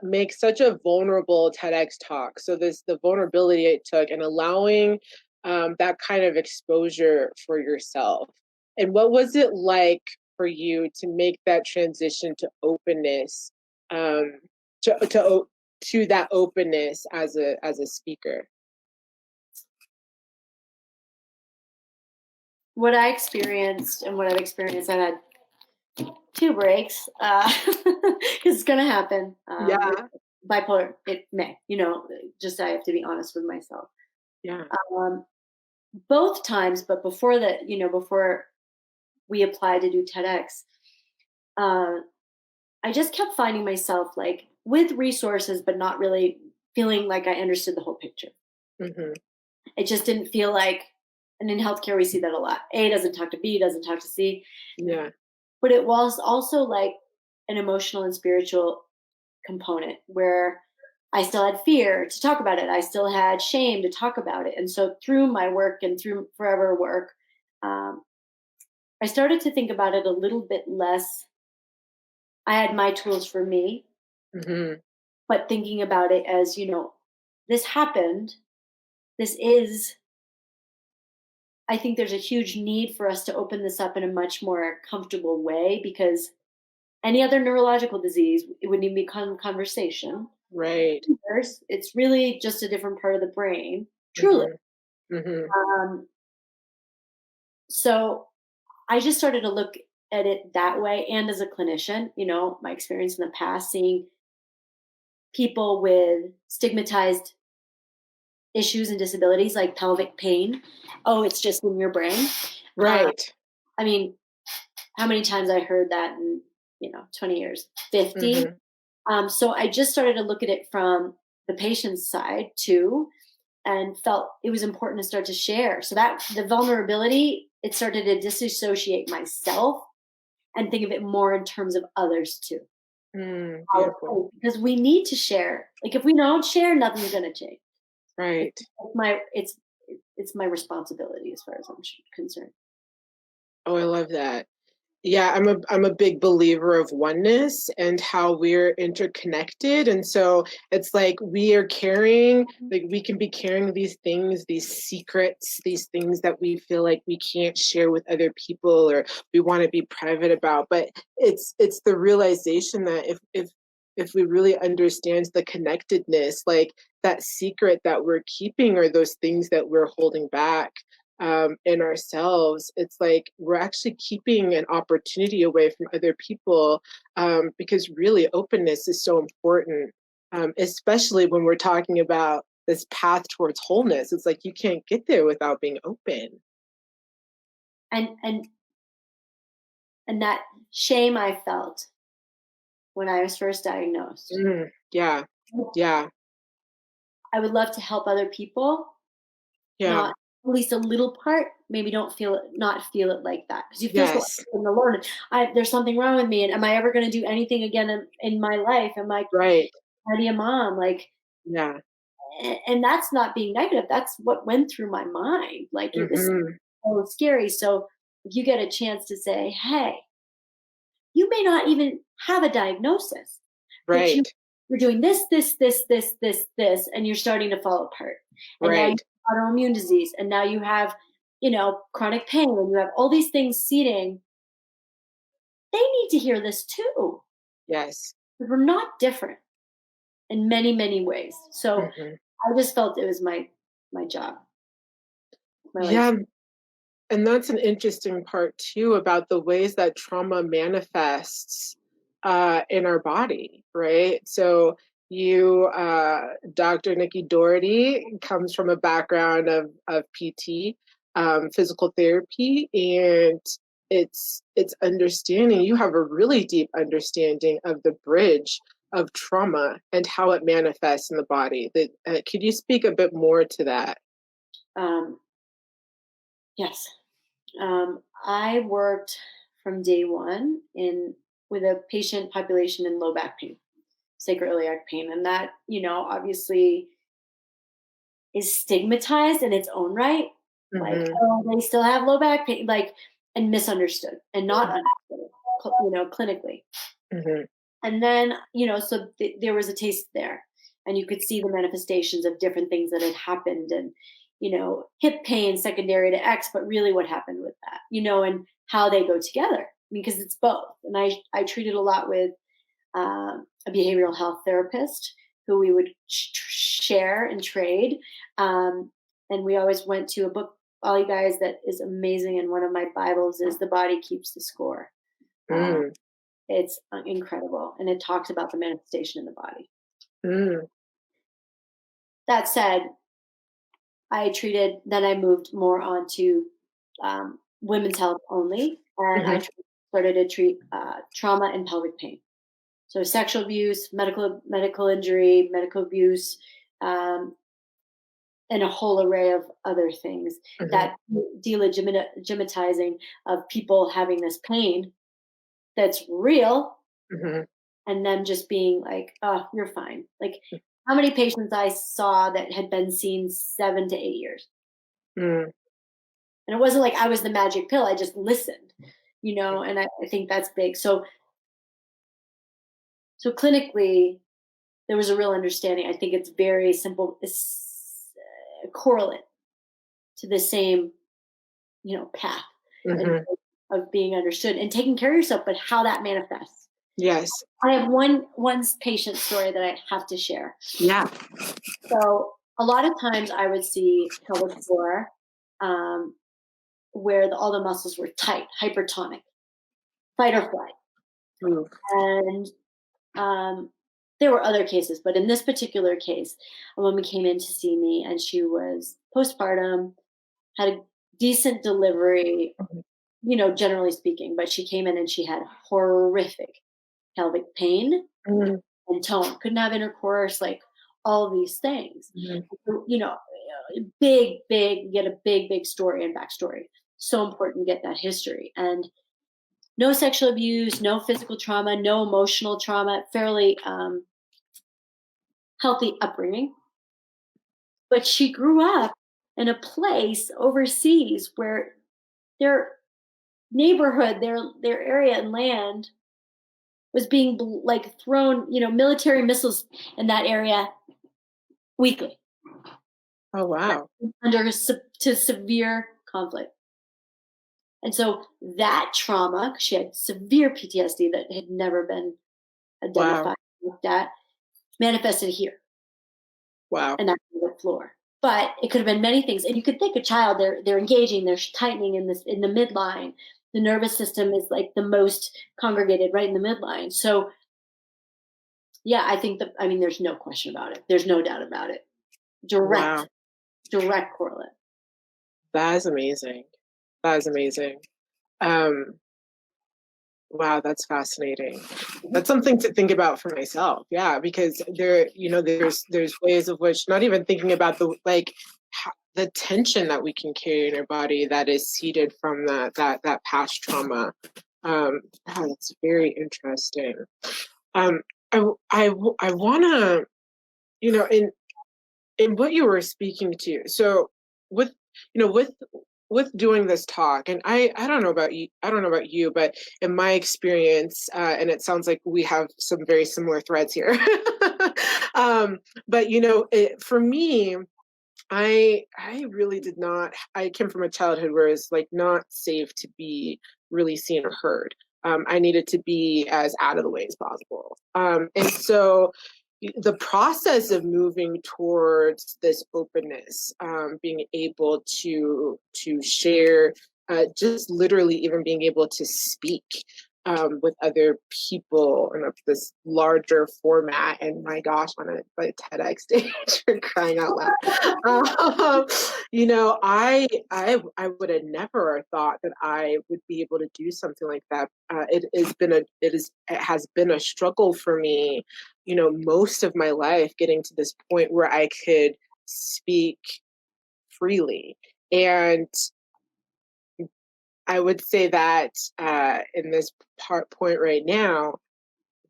make such a vulnerable TEDx talk? So the vulnerability it took and allowing that kind of exposure for yourself, and what was it like for you to make that transition to openness, um, to that openness as a speaker? What I experienced and what I've experienced, I've had two breaks, because it's going to happen. With Yeah. bipolar, it may, just I have to be honest with myself. Yeah. Um, both times, but before that, before we applied to do TEDx, uh, I just kept finding myself like with resources, but not really feeling like I understood the whole picture. Mhm. It just didn't feel like, and in healthcare, we see that a lot. A doesn't talk to B, doesn't talk to C. Yeah. But it was also like an emotional and spiritual component where I still had fear to talk about it. I still had shame to talk about it. And so through my work and through forever work, um, I started to think about it a little bit less. I had my tools for me, Mhm. but thinking about it as, this happened. This is, I think there's a huge need for us to open this up in a much more comfortable way, because any other neurological disease, it wouldn't even become conversation. Right. It's really just a different part of the brain, truly. Mhm. Mhm. Um, so I just started to look at it that way. And as a clinician, my experience in the past, seeing people with stigmatized issues and disabilities like pelvic pain. Oh, it's just in your brain. Uh, Right. I mean, how many times I heard that in, 20 years, 50. Mhm. So I just started to look at it from the patient's side too, and felt it was important to start to share. So that the vulnerability, it started to disassociate myself and think of it more in terms of others too. Beautiful. Because we need to share. Like if we don't share, nothing's going to change. It's Right. my it's my responsibility as far as I'm concerned. Oh, I love that. Yeah, I'm a big believer of oneness and how we're interconnected. And so it's like we are carrying, like we can be carrying these things, these secrets, these things that we feel like we can't share with other people or we want to be private about. But it's the realization that if we really understand the connectedness, like that secret that we're keeping or those things that we're holding back, in ourselves, it's like we're actually keeping an opportunity away from other people, because really openness is so important, especially when we're talking about this path towards wholeness. It's like you can't get there without being open. And that shame I felt when I was first diagnosed. Yeah, yeah, I would love to help other people, yeah, not at least a little part. Maybe don't feel it, not feel it like that, because you feel so yes, alone. There's something wrong with me, and am I ever going to do anything again in my life? Am I right, already a mom? Like, yeah, and that's not being negative. That's what went through my mind. Like, this is hmm, so scary. So if you get a chance to say, "Hey," you may not even have a diagnosis, but right, you're doing this, this, this, this, this, this, and you're starting to fall apart. And now you right, have autoimmune disease, and now you have, chronic pain, and you have all these things seeding. They need to hear this too. yes, We're not different in many, many ways. So hmm, I just felt it was my job, my life. yeah. And that's an interesting part too about the ways that trauma manifests in our body, right? So Dr. Nikki Dority, comes from a background of PT, physical therapy, and it's understanding. You have a really deep understanding of the bridge of trauma and how it manifests in the body. Could you speak a bit more to that? Yes. I worked from day one with a patient population in low back pain, sacroiliac pain, and that obviously is stigmatized in its own right. Like, Mm-hmm. oh, they still have low back pain, like, and misunderstood and not understood, clinically. Mm-hmm. And then, so there was a taste there, and you could see the manifestations of different things that had happened, and hip pain secondary to X, but really what happened with that, and how they go together, because it's both. And I treated a lot with a behavioral health therapist who we would share and trade. And we always went to a book, all you guys, that is amazing. And one of my Bibles is The Body Keeps the Score. Uh, Mm. it's incredible. And it talks about the manifestation in the body. Mm. That said, then I moved more onto women's health only. And Mm-hmm. I started to treat trauma and pelvic pain. So sexual abuse, medical injury, medical abuse, um, and a whole array of other things. Mm-hmm. That delegitimizing of people having this pain that's real, Mm-hmm. and them just being like, "Oh, you're fine." Like, how many patients I saw that had been seen 7 to 8 years, Mm. and it wasn't like I was the magic pill. I just listened, and I think that's big. So clinically, there was a real understanding. I think it's very simple. It's a correlate to the same, path and Mm-hmm. of being understood and taking care of yourself, but how that manifests. Yes. I have one patient story that I have to share. Yeah. So a lot of times I would see pelvic floor, um, where all the muscles were tight, hypertonic, fight or flight, Mm. and Um, there were other cases, but in this particular case, a woman came in to see me, and she was postpartum, had a decent delivery, generally speaking, but she came in and she had horrific pelvic pain Mm. and tone, couldn't have intercourse, like all of these things. Mm. So, big, get a big story and backstory. So important to get that history. And no sexual abuse, no physical trauma, no emotional trauma, fairly healthy upbringing. But she grew up in a place overseas where their neighborhood, their area and land was being like thrown, military missiles in that area weekly, Oh, wow. under to severe conflict. And so that trauma, she had severe PTSD that had never been Wow. identified, looked at, manifested here. Wow. And that's the floor. But it could have been many things. And you could think a child, they're engaging, they're tightening in the midline. The nervous system is like the most congregated right in the midline. So yeah, I think there's no question about it. There's no doubt about it. Wow. Direct correlate. That is amazing. That is amazing. Um, wow, that's fascinating. That's something to think about for myself. Yeah, because there's ways of which not even thinking about the tension that we can carry in our body that is seeded from that past trauma. Wow, that's very interesting. Um, I wanna, in what you were speaking to, so with you know with doing this talk, and I don't know about you, but in my experience, and it sounds like we have some very similar threads here. But for me, I really did not. I came from a childhood where it's like not safe to be really seen or heard. I needed to be as out of the way as possible. And so the process of moving towards this openness, being able to share, just literally even being able to speak with other people in this larger format, and my gosh, on a TEDx stage, for crying out loud. I would have never thought that I would be able to do something like that. It has been a struggle for me, most of my life, getting to this point where I could speak freely. And I would say that in this point right now,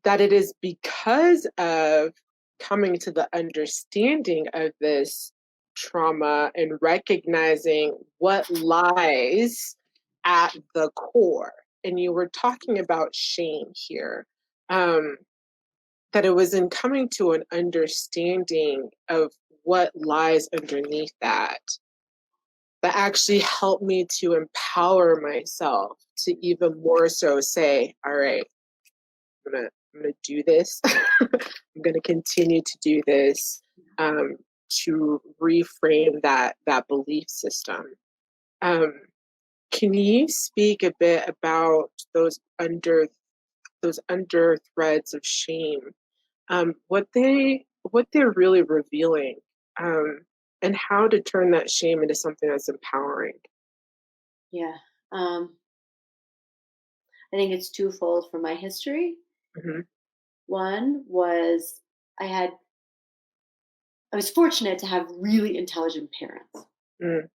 that it is because of coming to the understanding of this trauma and recognizing what lies at the core. And you were talking about shame here, that it was in coming to an understanding of what lies underneath that actually helped me to empower myself to even more so say, all right, I'm gonna do this. I'm gonna continue to do this, to reframe that belief system. Can you speak a bit about those under threads of shame, what they're really revealing, and how to turn that shame into something that's empowering? Yeah. I think it's twofold for my history. Mm-hmm. One was I was fortunate to have really intelligent parents. Mm.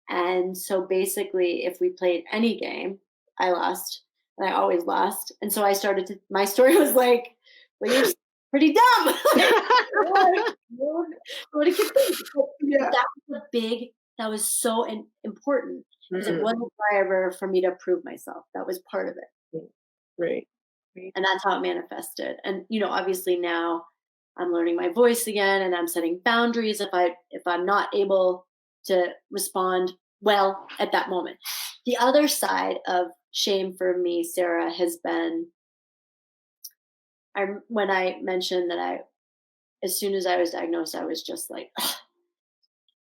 And so basically, if we played any game, I lost, and I always lost. And so my story was like, well, you're pretty dumb. What a kid think. Yeah. That was so important because it Mm. wasn't a driver for me to prove myself. That was part of it. Right. Right. And that's how it manifested. And, obviously now I'm learning my voice again and I'm setting boundaries if I'm not able to respond well at that moment. The other side of shame for me, Sarah, has been when I mentioned that as soon as I was diagnosed, I was just like, ugh.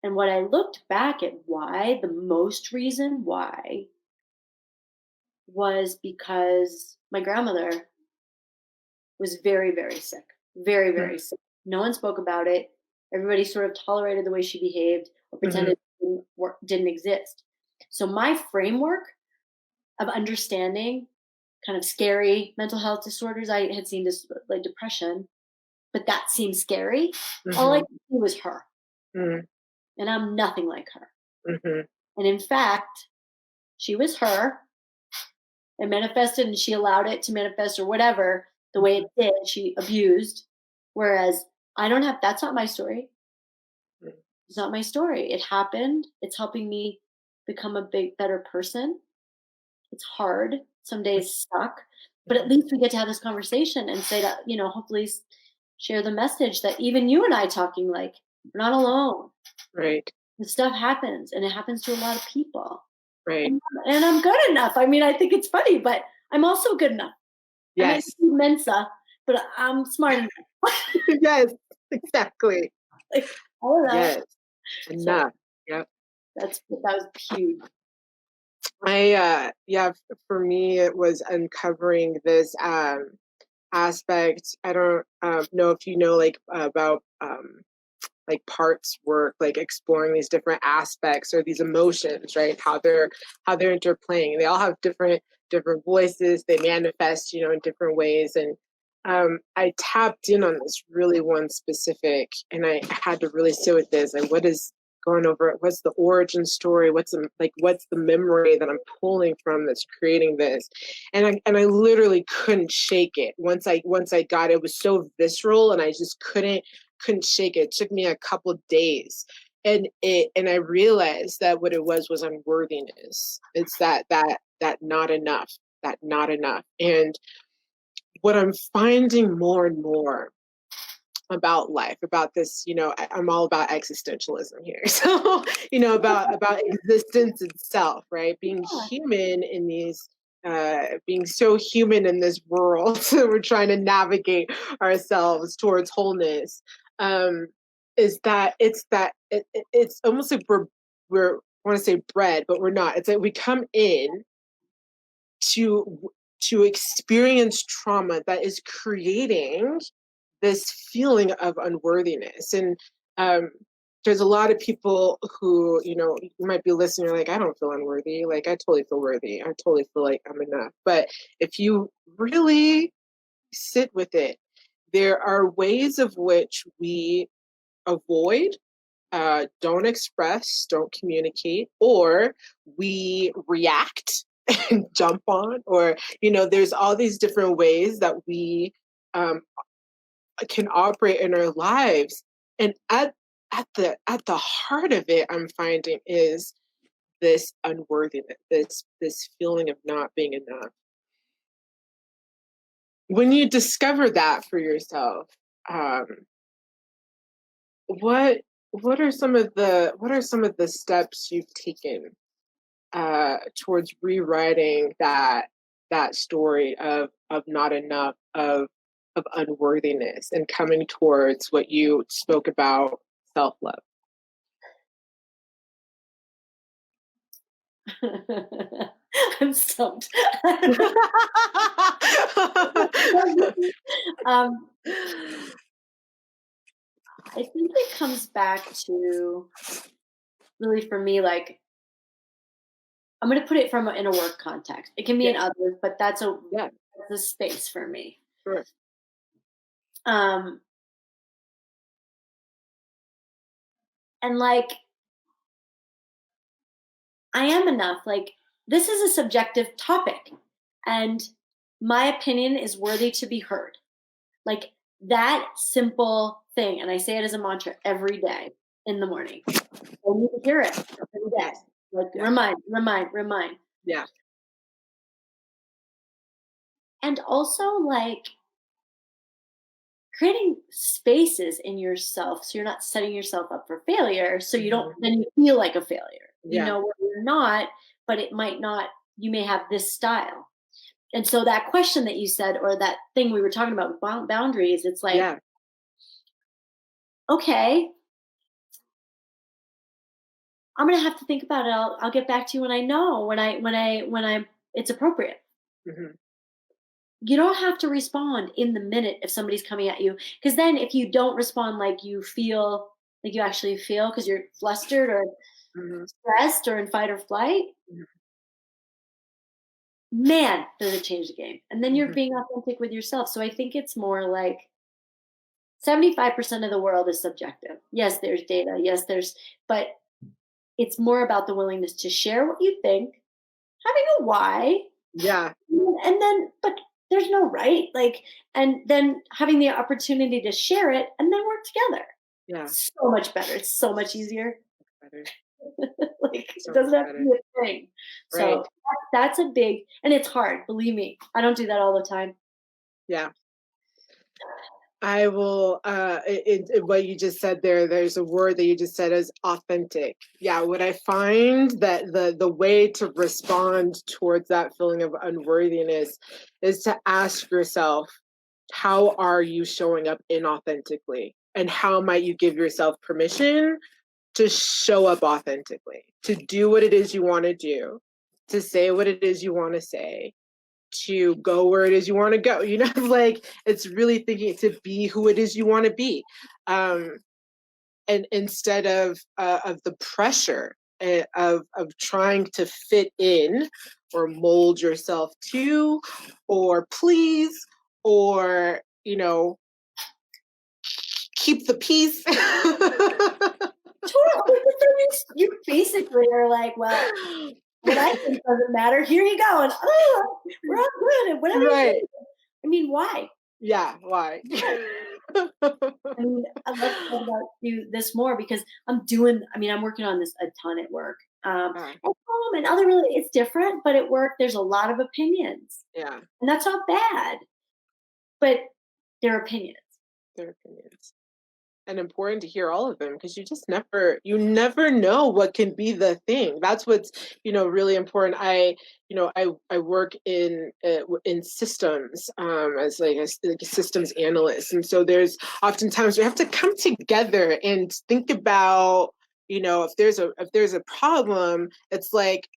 And when I looked back at the most reason why was because my grandmother was very, very sick, very, very sick. No one spoke about it. Everybody sort of tolerated the way she behaved or pretended it didn't exist. So my framework of understanding kind of scary mental health disorders, I had seen this like depression, but that seemed scary. All I could see was her. And I'm nothing like her. And in fact, she was her. It manifested and she allowed it to manifest or whatever the way it did. She abused. Whereas that's not my story. It's not my story. It happened. It's helping me become a better person. It's hard. Some days suck. But at least we get to have this conversation and say that, hopefully share the message that even you and I talking, like, we're not alone. Right. This stuff happens and it happens to a lot of people. Right. And I'm good enough. I mean, I think it's funny, but I'm also good enough. Yes. I might be Mensa, but I'm smart enough. Yes, exactly. Like, I don't know. Yes. Enough. So, yep. That was huge. For me, it was uncovering this aspect. I don't know if you know about like parts work, like exploring these different aspects or these emotions, right? How they're interplaying. They all have different voices. They manifest, in different ways. And I tapped in on this really one specific, and I had to really sit with this. And what is going over it? What's the origin story? What's the memory that I'm pulling from that's creating this? And I literally couldn't shake it. Once I got it, it was so visceral, and I just couldn't shake it. It took me a couple of days. And I realized that what it was unworthiness. It's that not enough, And what I'm finding more and more about life, about this, I'm all about existentialism here. So, about existence itself, right? Being human in these, being so human in this world. So we're trying to navigate ourselves towards wholeness. Is that it's almost like we're I want to say bred, but we're not. It's like we come in to experience trauma that is creating this feeling of unworthiness. And there's a lot of people who, you might be listening, you're like, I don't feel unworthy. Like, I totally feel worthy. I totally feel like I'm enough. But if you really sit with it, there are ways of which we avoid don't express, don't communicate, or we react and jump on, or, there's all these different ways that we can operate in our lives. And at the heart of it, I'm finding, is this unworthiness, this feeling of not being enough. When you discover that for yourself, what are some of the steps you've taken towards rewriting that story of not enough, of unworthiness, and coming towards what you spoke about, self-love? I'm stumped. I think it comes back to, really, for me, like, I'm going to put it in a work context. It can be in others, but that's a space for me. Sure. And like, I am enough. Like, this is a subjective topic, and my opinion is worthy to be heard. Like, that simple thing. And I say it as a mantra every day in the morning. I need to hear it every day. Like, remind. Yeah. And also, like, creating spaces in yourself so you're not setting yourself up for failure, so you don't then you feel like a failure. You know where you're not, but it might not, you may have this style. And so that question that you said, or that thing we were talking about with boundaries, it's like, okay, I'm gonna have to think about it. I'll get back to you when I know, when it's appropriate. You don't have to respond in the minute if somebody's coming at you, because then if you don't respond like you feel, like you actually feel, because you're flustered or stressed or in fight or flight, man, does it change the game. And then you're being authentic with yourself. So I think it's more like 75% of the world is subjective. Yes, there's data. Yes, but it's more about the willingness to share what you think, having a why. Yeah. And then, but there's no right. Like, and then having the opportunity to share it and then work together. Yeah. So much better. It's so much easier. Better. Like, it doesn't have to be a thing. Right. So that's a big, and it's hard, believe me. I don't do that all the time. Yeah. I will, what you just said there's a word that you just said, is authentic. Yeah, what I find that the way to respond towards that feeling of unworthiness is to ask yourself, how are you showing up inauthentically? And how might you give yourself permission to show up authentically, to do what it is you want to do, to say what it is you want to say, to go where it is you want to go, like, it's really thinking to be who it is you want to be, and instead of the pressure of trying to fit in or mold yourself to, or please, or keep the peace. Totally. You basically are like, well, what I think doesn't matter. Here you go. And we're all good. And whatever. Right. I mean, why? Yeah, why? I mean, I'd love to talk about this more, because I'm working on this a ton at work. At home and other, really, it's different, but at work, there's a lot of opinions. Yeah. And that's not bad. But they're opinions. They're opinions. And important to hear all of them, because you never know what can be the thing. That's what's really important. I work in systems, as like a systems analyst, and so there's oftentimes we have to come together and think about, if there's a problem, it's like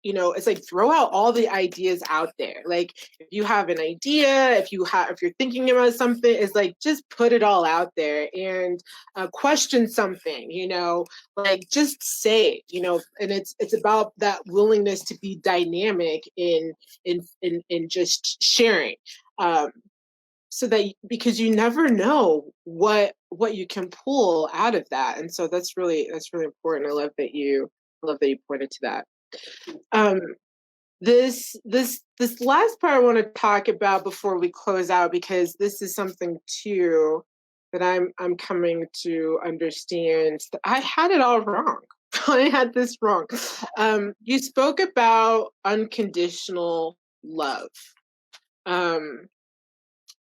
throw out all the ideas out there. Like, if you have an idea, if you're thinking about something, it's like, just put it all out there and question something, like, just say, and it's about that willingness to be dynamic in just sharing, so that, because you never know what what you can pull out of that. And so that's really important. I love that you pointed to that. This last part I want to talk about before we close out, because this is something too that I'm coming to understand. I had it all wrong. I had this wrong. You spoke about unconditional love.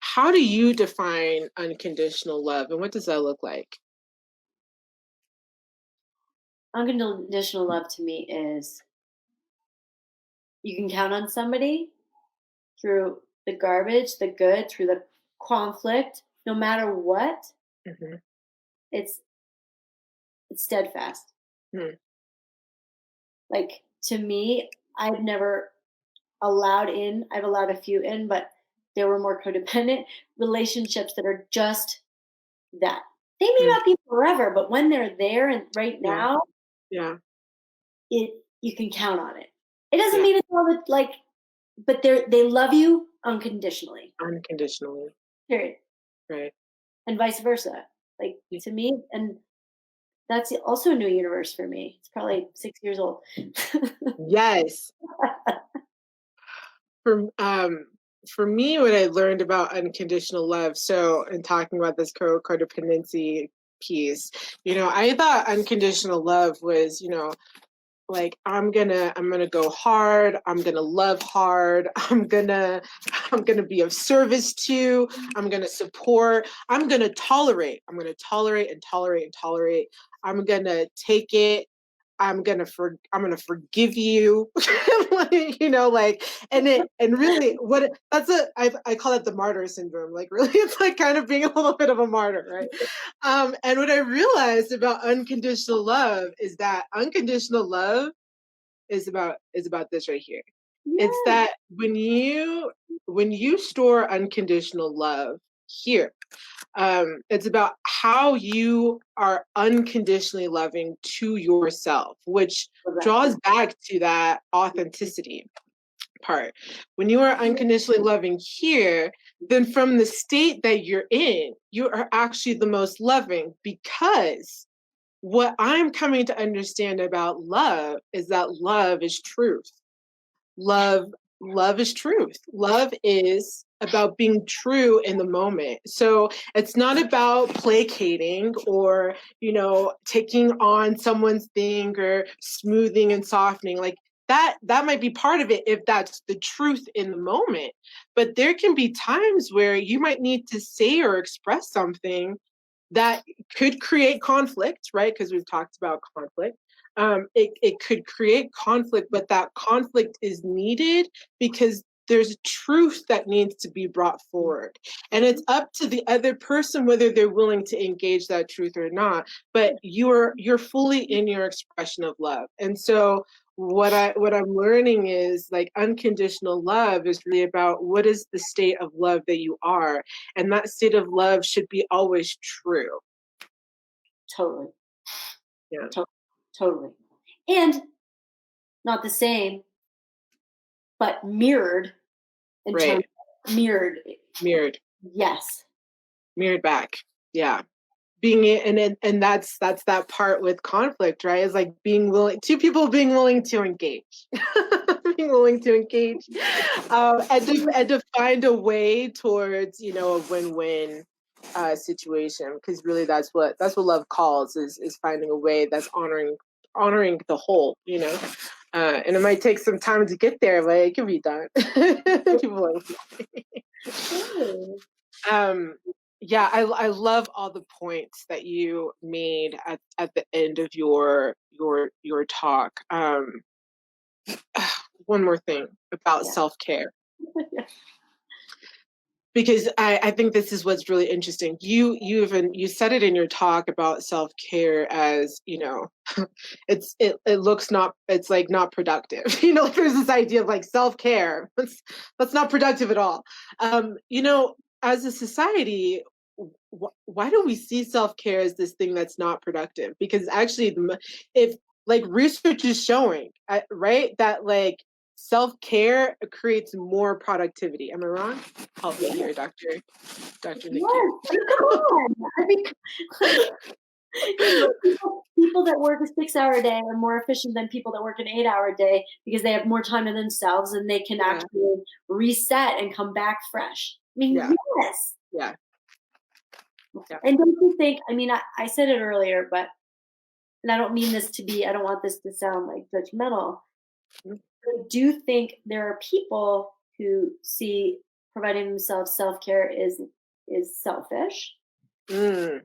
How do you define unconditional love, and what does that look like? Unconditional love to me is you can count on somebody through the garbage, the good, through the conflict, no matter what. Mm-hmm. It's steadfast. Mm. Like, to me, I've never allowed I've allowed a few in, but there were more codependent relationships that are just that. They may not be forever, but when they're there and right now, yeah, you can count on it. It doesn't mean it's all like, but they love you unconditionally. Unconditionally. Period. Right. And vice versa. Like, to me, and that's also a new universe for me. It's probably 6 years old. Yes. For me, what I learned about unconditional love, so in talking about this codependency piece, I thought unconditional love was, like, I'm gonna go hard, I'm gonna love hard, I'm gonna be of service to, I'm gonna support, I'm gonna tolerate and tolerate and tolerate, I'm gonna take it, I'm gonna forgive you. And really I call it the martyr syndrome. Like, really, it's like kind of being a little bit of a martyr, right? And what I realized about unconditional love is that unconditional love is about this right here. Yeah. It's that when you store unconditional love here, it's about how you are unconditionally loving to yourself, which draws back to that authenticity part. When you are unconditionally loving here, then from the state that you're in, you are actually the most loving, because what I'm coming to understand about love is that love is truth. Love is truth. Love is about being true in the moment. So it's not about placating or, taking on someone's thing or smoothing and softening. Like, that might be part of it if that's the truth in the moment. But there can be times where you might need to say or express something that could create conflict, right? Because we've talked about conflict. It could create conflict, but that conflict is needed because there's truth that needs to be brought forward. And it's up to the other person whether they're willing to engage that truth or not. But you're fully in your expression of love. And so what I'm learning is, like, unconditional love is really about what is the state of love that you are. And that state of love should be always true. Totally. Yeah. Totally. And not the same, but mirrored in terms of mirrored. Yes. Mirrored back. Yeah. Being and that's that part with conflict, right? Is like two people being willing to engage. Being willing to engage. And to find a way towards, a win-win situation, because really that's what love calls, is finding a way that's honoring the whole, and it might take some time to get there, but it can be done. People yeah, I love all the points that you made at the end of your talk. One more thing about self-care. Because I think this is what's really interesting. You said it in your talk about self-care as, it's like not productive. Like, there's this idea of like self-care. That's not productive at all. As a society, why do we see self-care as this thing that's not productive? Because actually, if, like, research is showing, right, that, like, self-care creates more productivity. Am I wrong? Help me here, Dr. Nikki. Yes, come on. like, people that work a 6-hour day are more efficient than people that work an 8-hour day because they have more time to themselves and they can Yeah. actually reset and come back fresh. I mean, Yeah. yes. Yeah. Yeah. And don't you think, I mean, I said it earlier, but, and I don't mean this to be, I don't want this to sound like judgmental. Mhm. I do think there are people who see providing themselves self-care is selfish, Mm,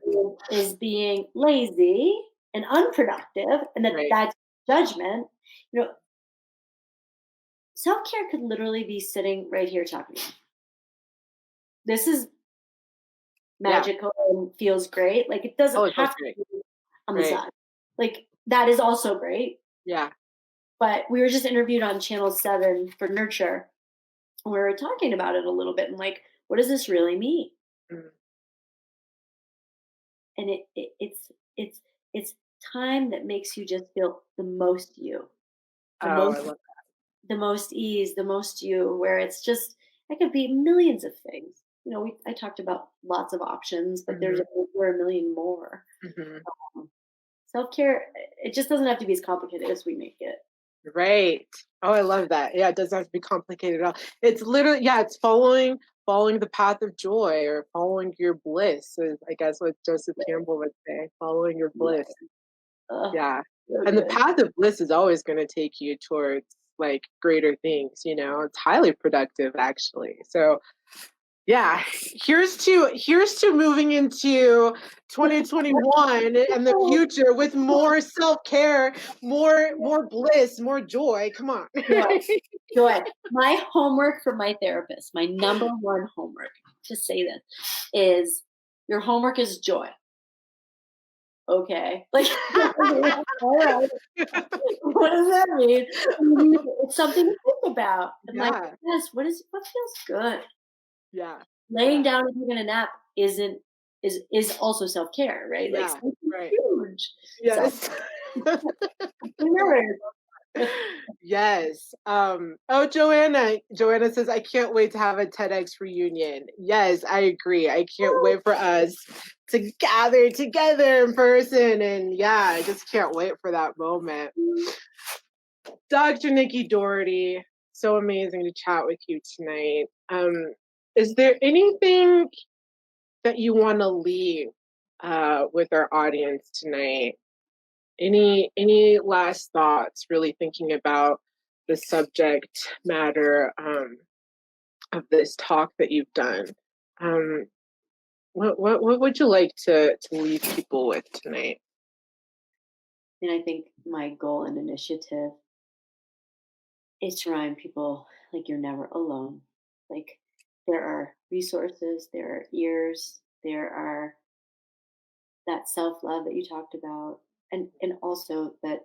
is being lazy and unproductive, and right. that's judgment. You know, self-care could literally be sitting right here talking to you. This is Yeah. magical and feels great. Like, it Oh, doesn't it have feels to great. be a Right. massage. Like, that is also great. Yeah. But we were just interviewed on Channel 7 for Nurture. And we were talking about it a little bit and like, what does this really mean? Mm. And it's time that makes you just feel the most you, the Oh, most I love the most ease, the most you, where it's just, it could be millions of things. You know, I talked about lots of options, that. but there's over a million more. Hmm. Self care, it just doesn't have to be as complicated as we make it. Right. Oh, I love that. Yeah, it doesn't have to be complicated at all. It's literally, yeah, it's following the path of joy or following your bliss is I guess what Joseph Campbell would say, following your bliss. Ugh, Yeah. so And the good. path of bliss is always going to take you towards like greater things, you know. It's highly productive actually. So, yeah, here's to moving into 2021 and the future with more self-care, more bliss, more joy. Come on. Joy, joy. My homework for my therapist, my number one homework, to say this, is your homework is joy. Okay. Like, all right. What does that mean? It's something to think about. I'm like, Yeah, yes, what feels good? yeah, Laying yeah, down and taking a nap isn't is also self-care, right? Like, yeah, something right. huge. So Yes. remember. Yes. Oh, Joanna says, I can't wait to have a TEDx reunion. Yes, I agree. I can't wait for us to gather together in person. And yeah, I just can't wait for that moment. Dr. Nikki Dority, so amazing to chat with you tonight. Is there anything that you want to leave with our audience tonight? Any last thoughts, really thinking about the subject matter of this talk that you've done? Um, what would you like to leave people with tonight? And I think my goal and initiative is to remind people like you're never alone. Like, there are resources, there are ears, there are that self-love that you talked about, and also that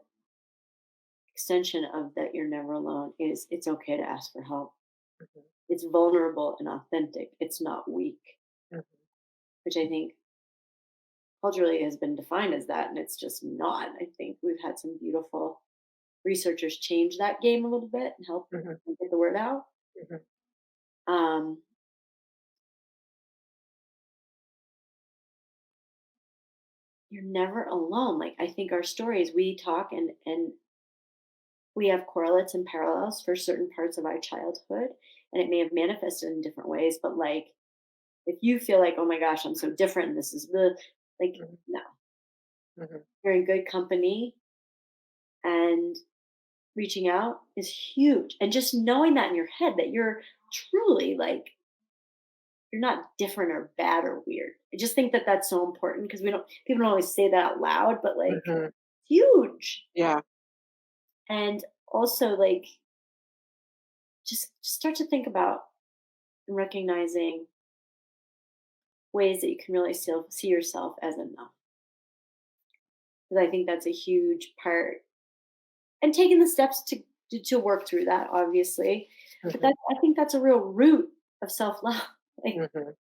extension of that you're never alone is it's okay to ask for help. Mhm, It's vulnerable and authentic. It's not weak, mhm, which I think culturally has been defined as that, and it's just not. I think we've had some beautiful researchers change that game a little bit and help mhm, get the word out. mhm, Um, you're never alone. Like, I think our stories, we talk and we have correlates and parallels for certain parts of our childhood, and it may have manifested in different ways. But like, if you feel like, oh my gosh, I'm so different, and this is the like, mhm, no, mhm, you're in good company, and reaching out is huge. And just knowing that in your head that you're truly like you're not different or bad or weird. I just think that that's so important because we don't people don't always say that out loud, but like mhm. huge. Yeah. And also like just start to think about and recognizing ways that you can really still see yourself as enough. Because I think that's a huge part. And taking the steps to work through that, obviously. But Mhm, that I think that's a real root of self-love. Like, mhm,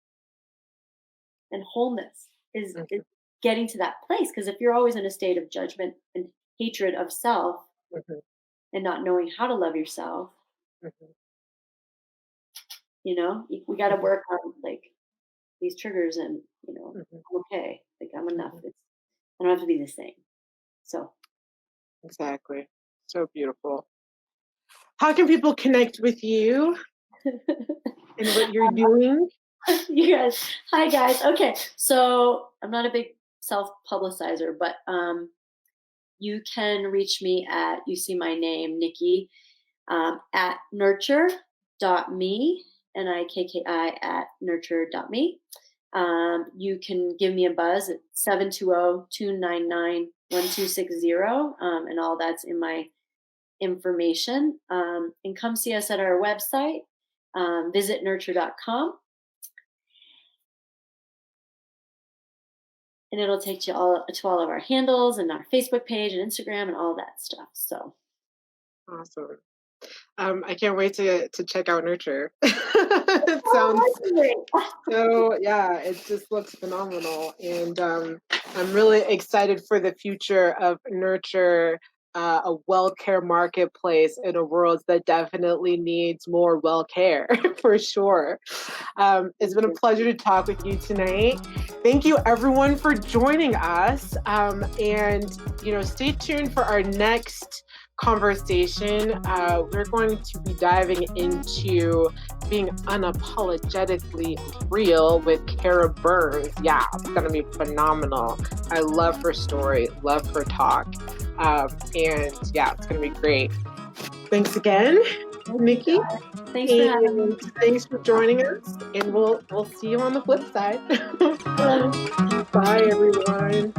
and wholeness is mhm, getting to that place. Because if you're always in a state of judgment and hatred of self mhm, and not knowing how to love yourself, mhm, we got to mhm, work on like these triggers and mhm. I'm okay. enough. I don't have to be the same. So exactly. So beautiful. How can people connect with you and what you're doing? you guys, hi guys. Okay, so I'm not a big self-publicizer, but you can reach me at, you see my name, Nikki, at nurture.me, Nikki at nurture.me. You can give me a buzz at 720-299-1260, and all that's in my information. And come see us at our website, visit nurture.com. And it'll take you to all of our handles and our Facebook page and Instagram and all that stuff. So awesome. I can't wait to check out Nurture. It sounds so, yeah, it just looks phenomenal. And I'm really excited for the future of Nurture, a well-care marketplace in a world that definitely needs more well-care, for sure. It's been a pleasure to talk with you tonight. Thank you, everyone, for joining us. And, stay tuned for our next conversation. We're going to be diving into being unapologetically real with Kara Burns. Yeah, it's going to be phenomenal. I love her story, love her talk. And yeah, it's going to be great. Thanks again, Nikki. Thanks for having me. Thanks for joining us. And we'll see you on the flip side. Bye, everyone.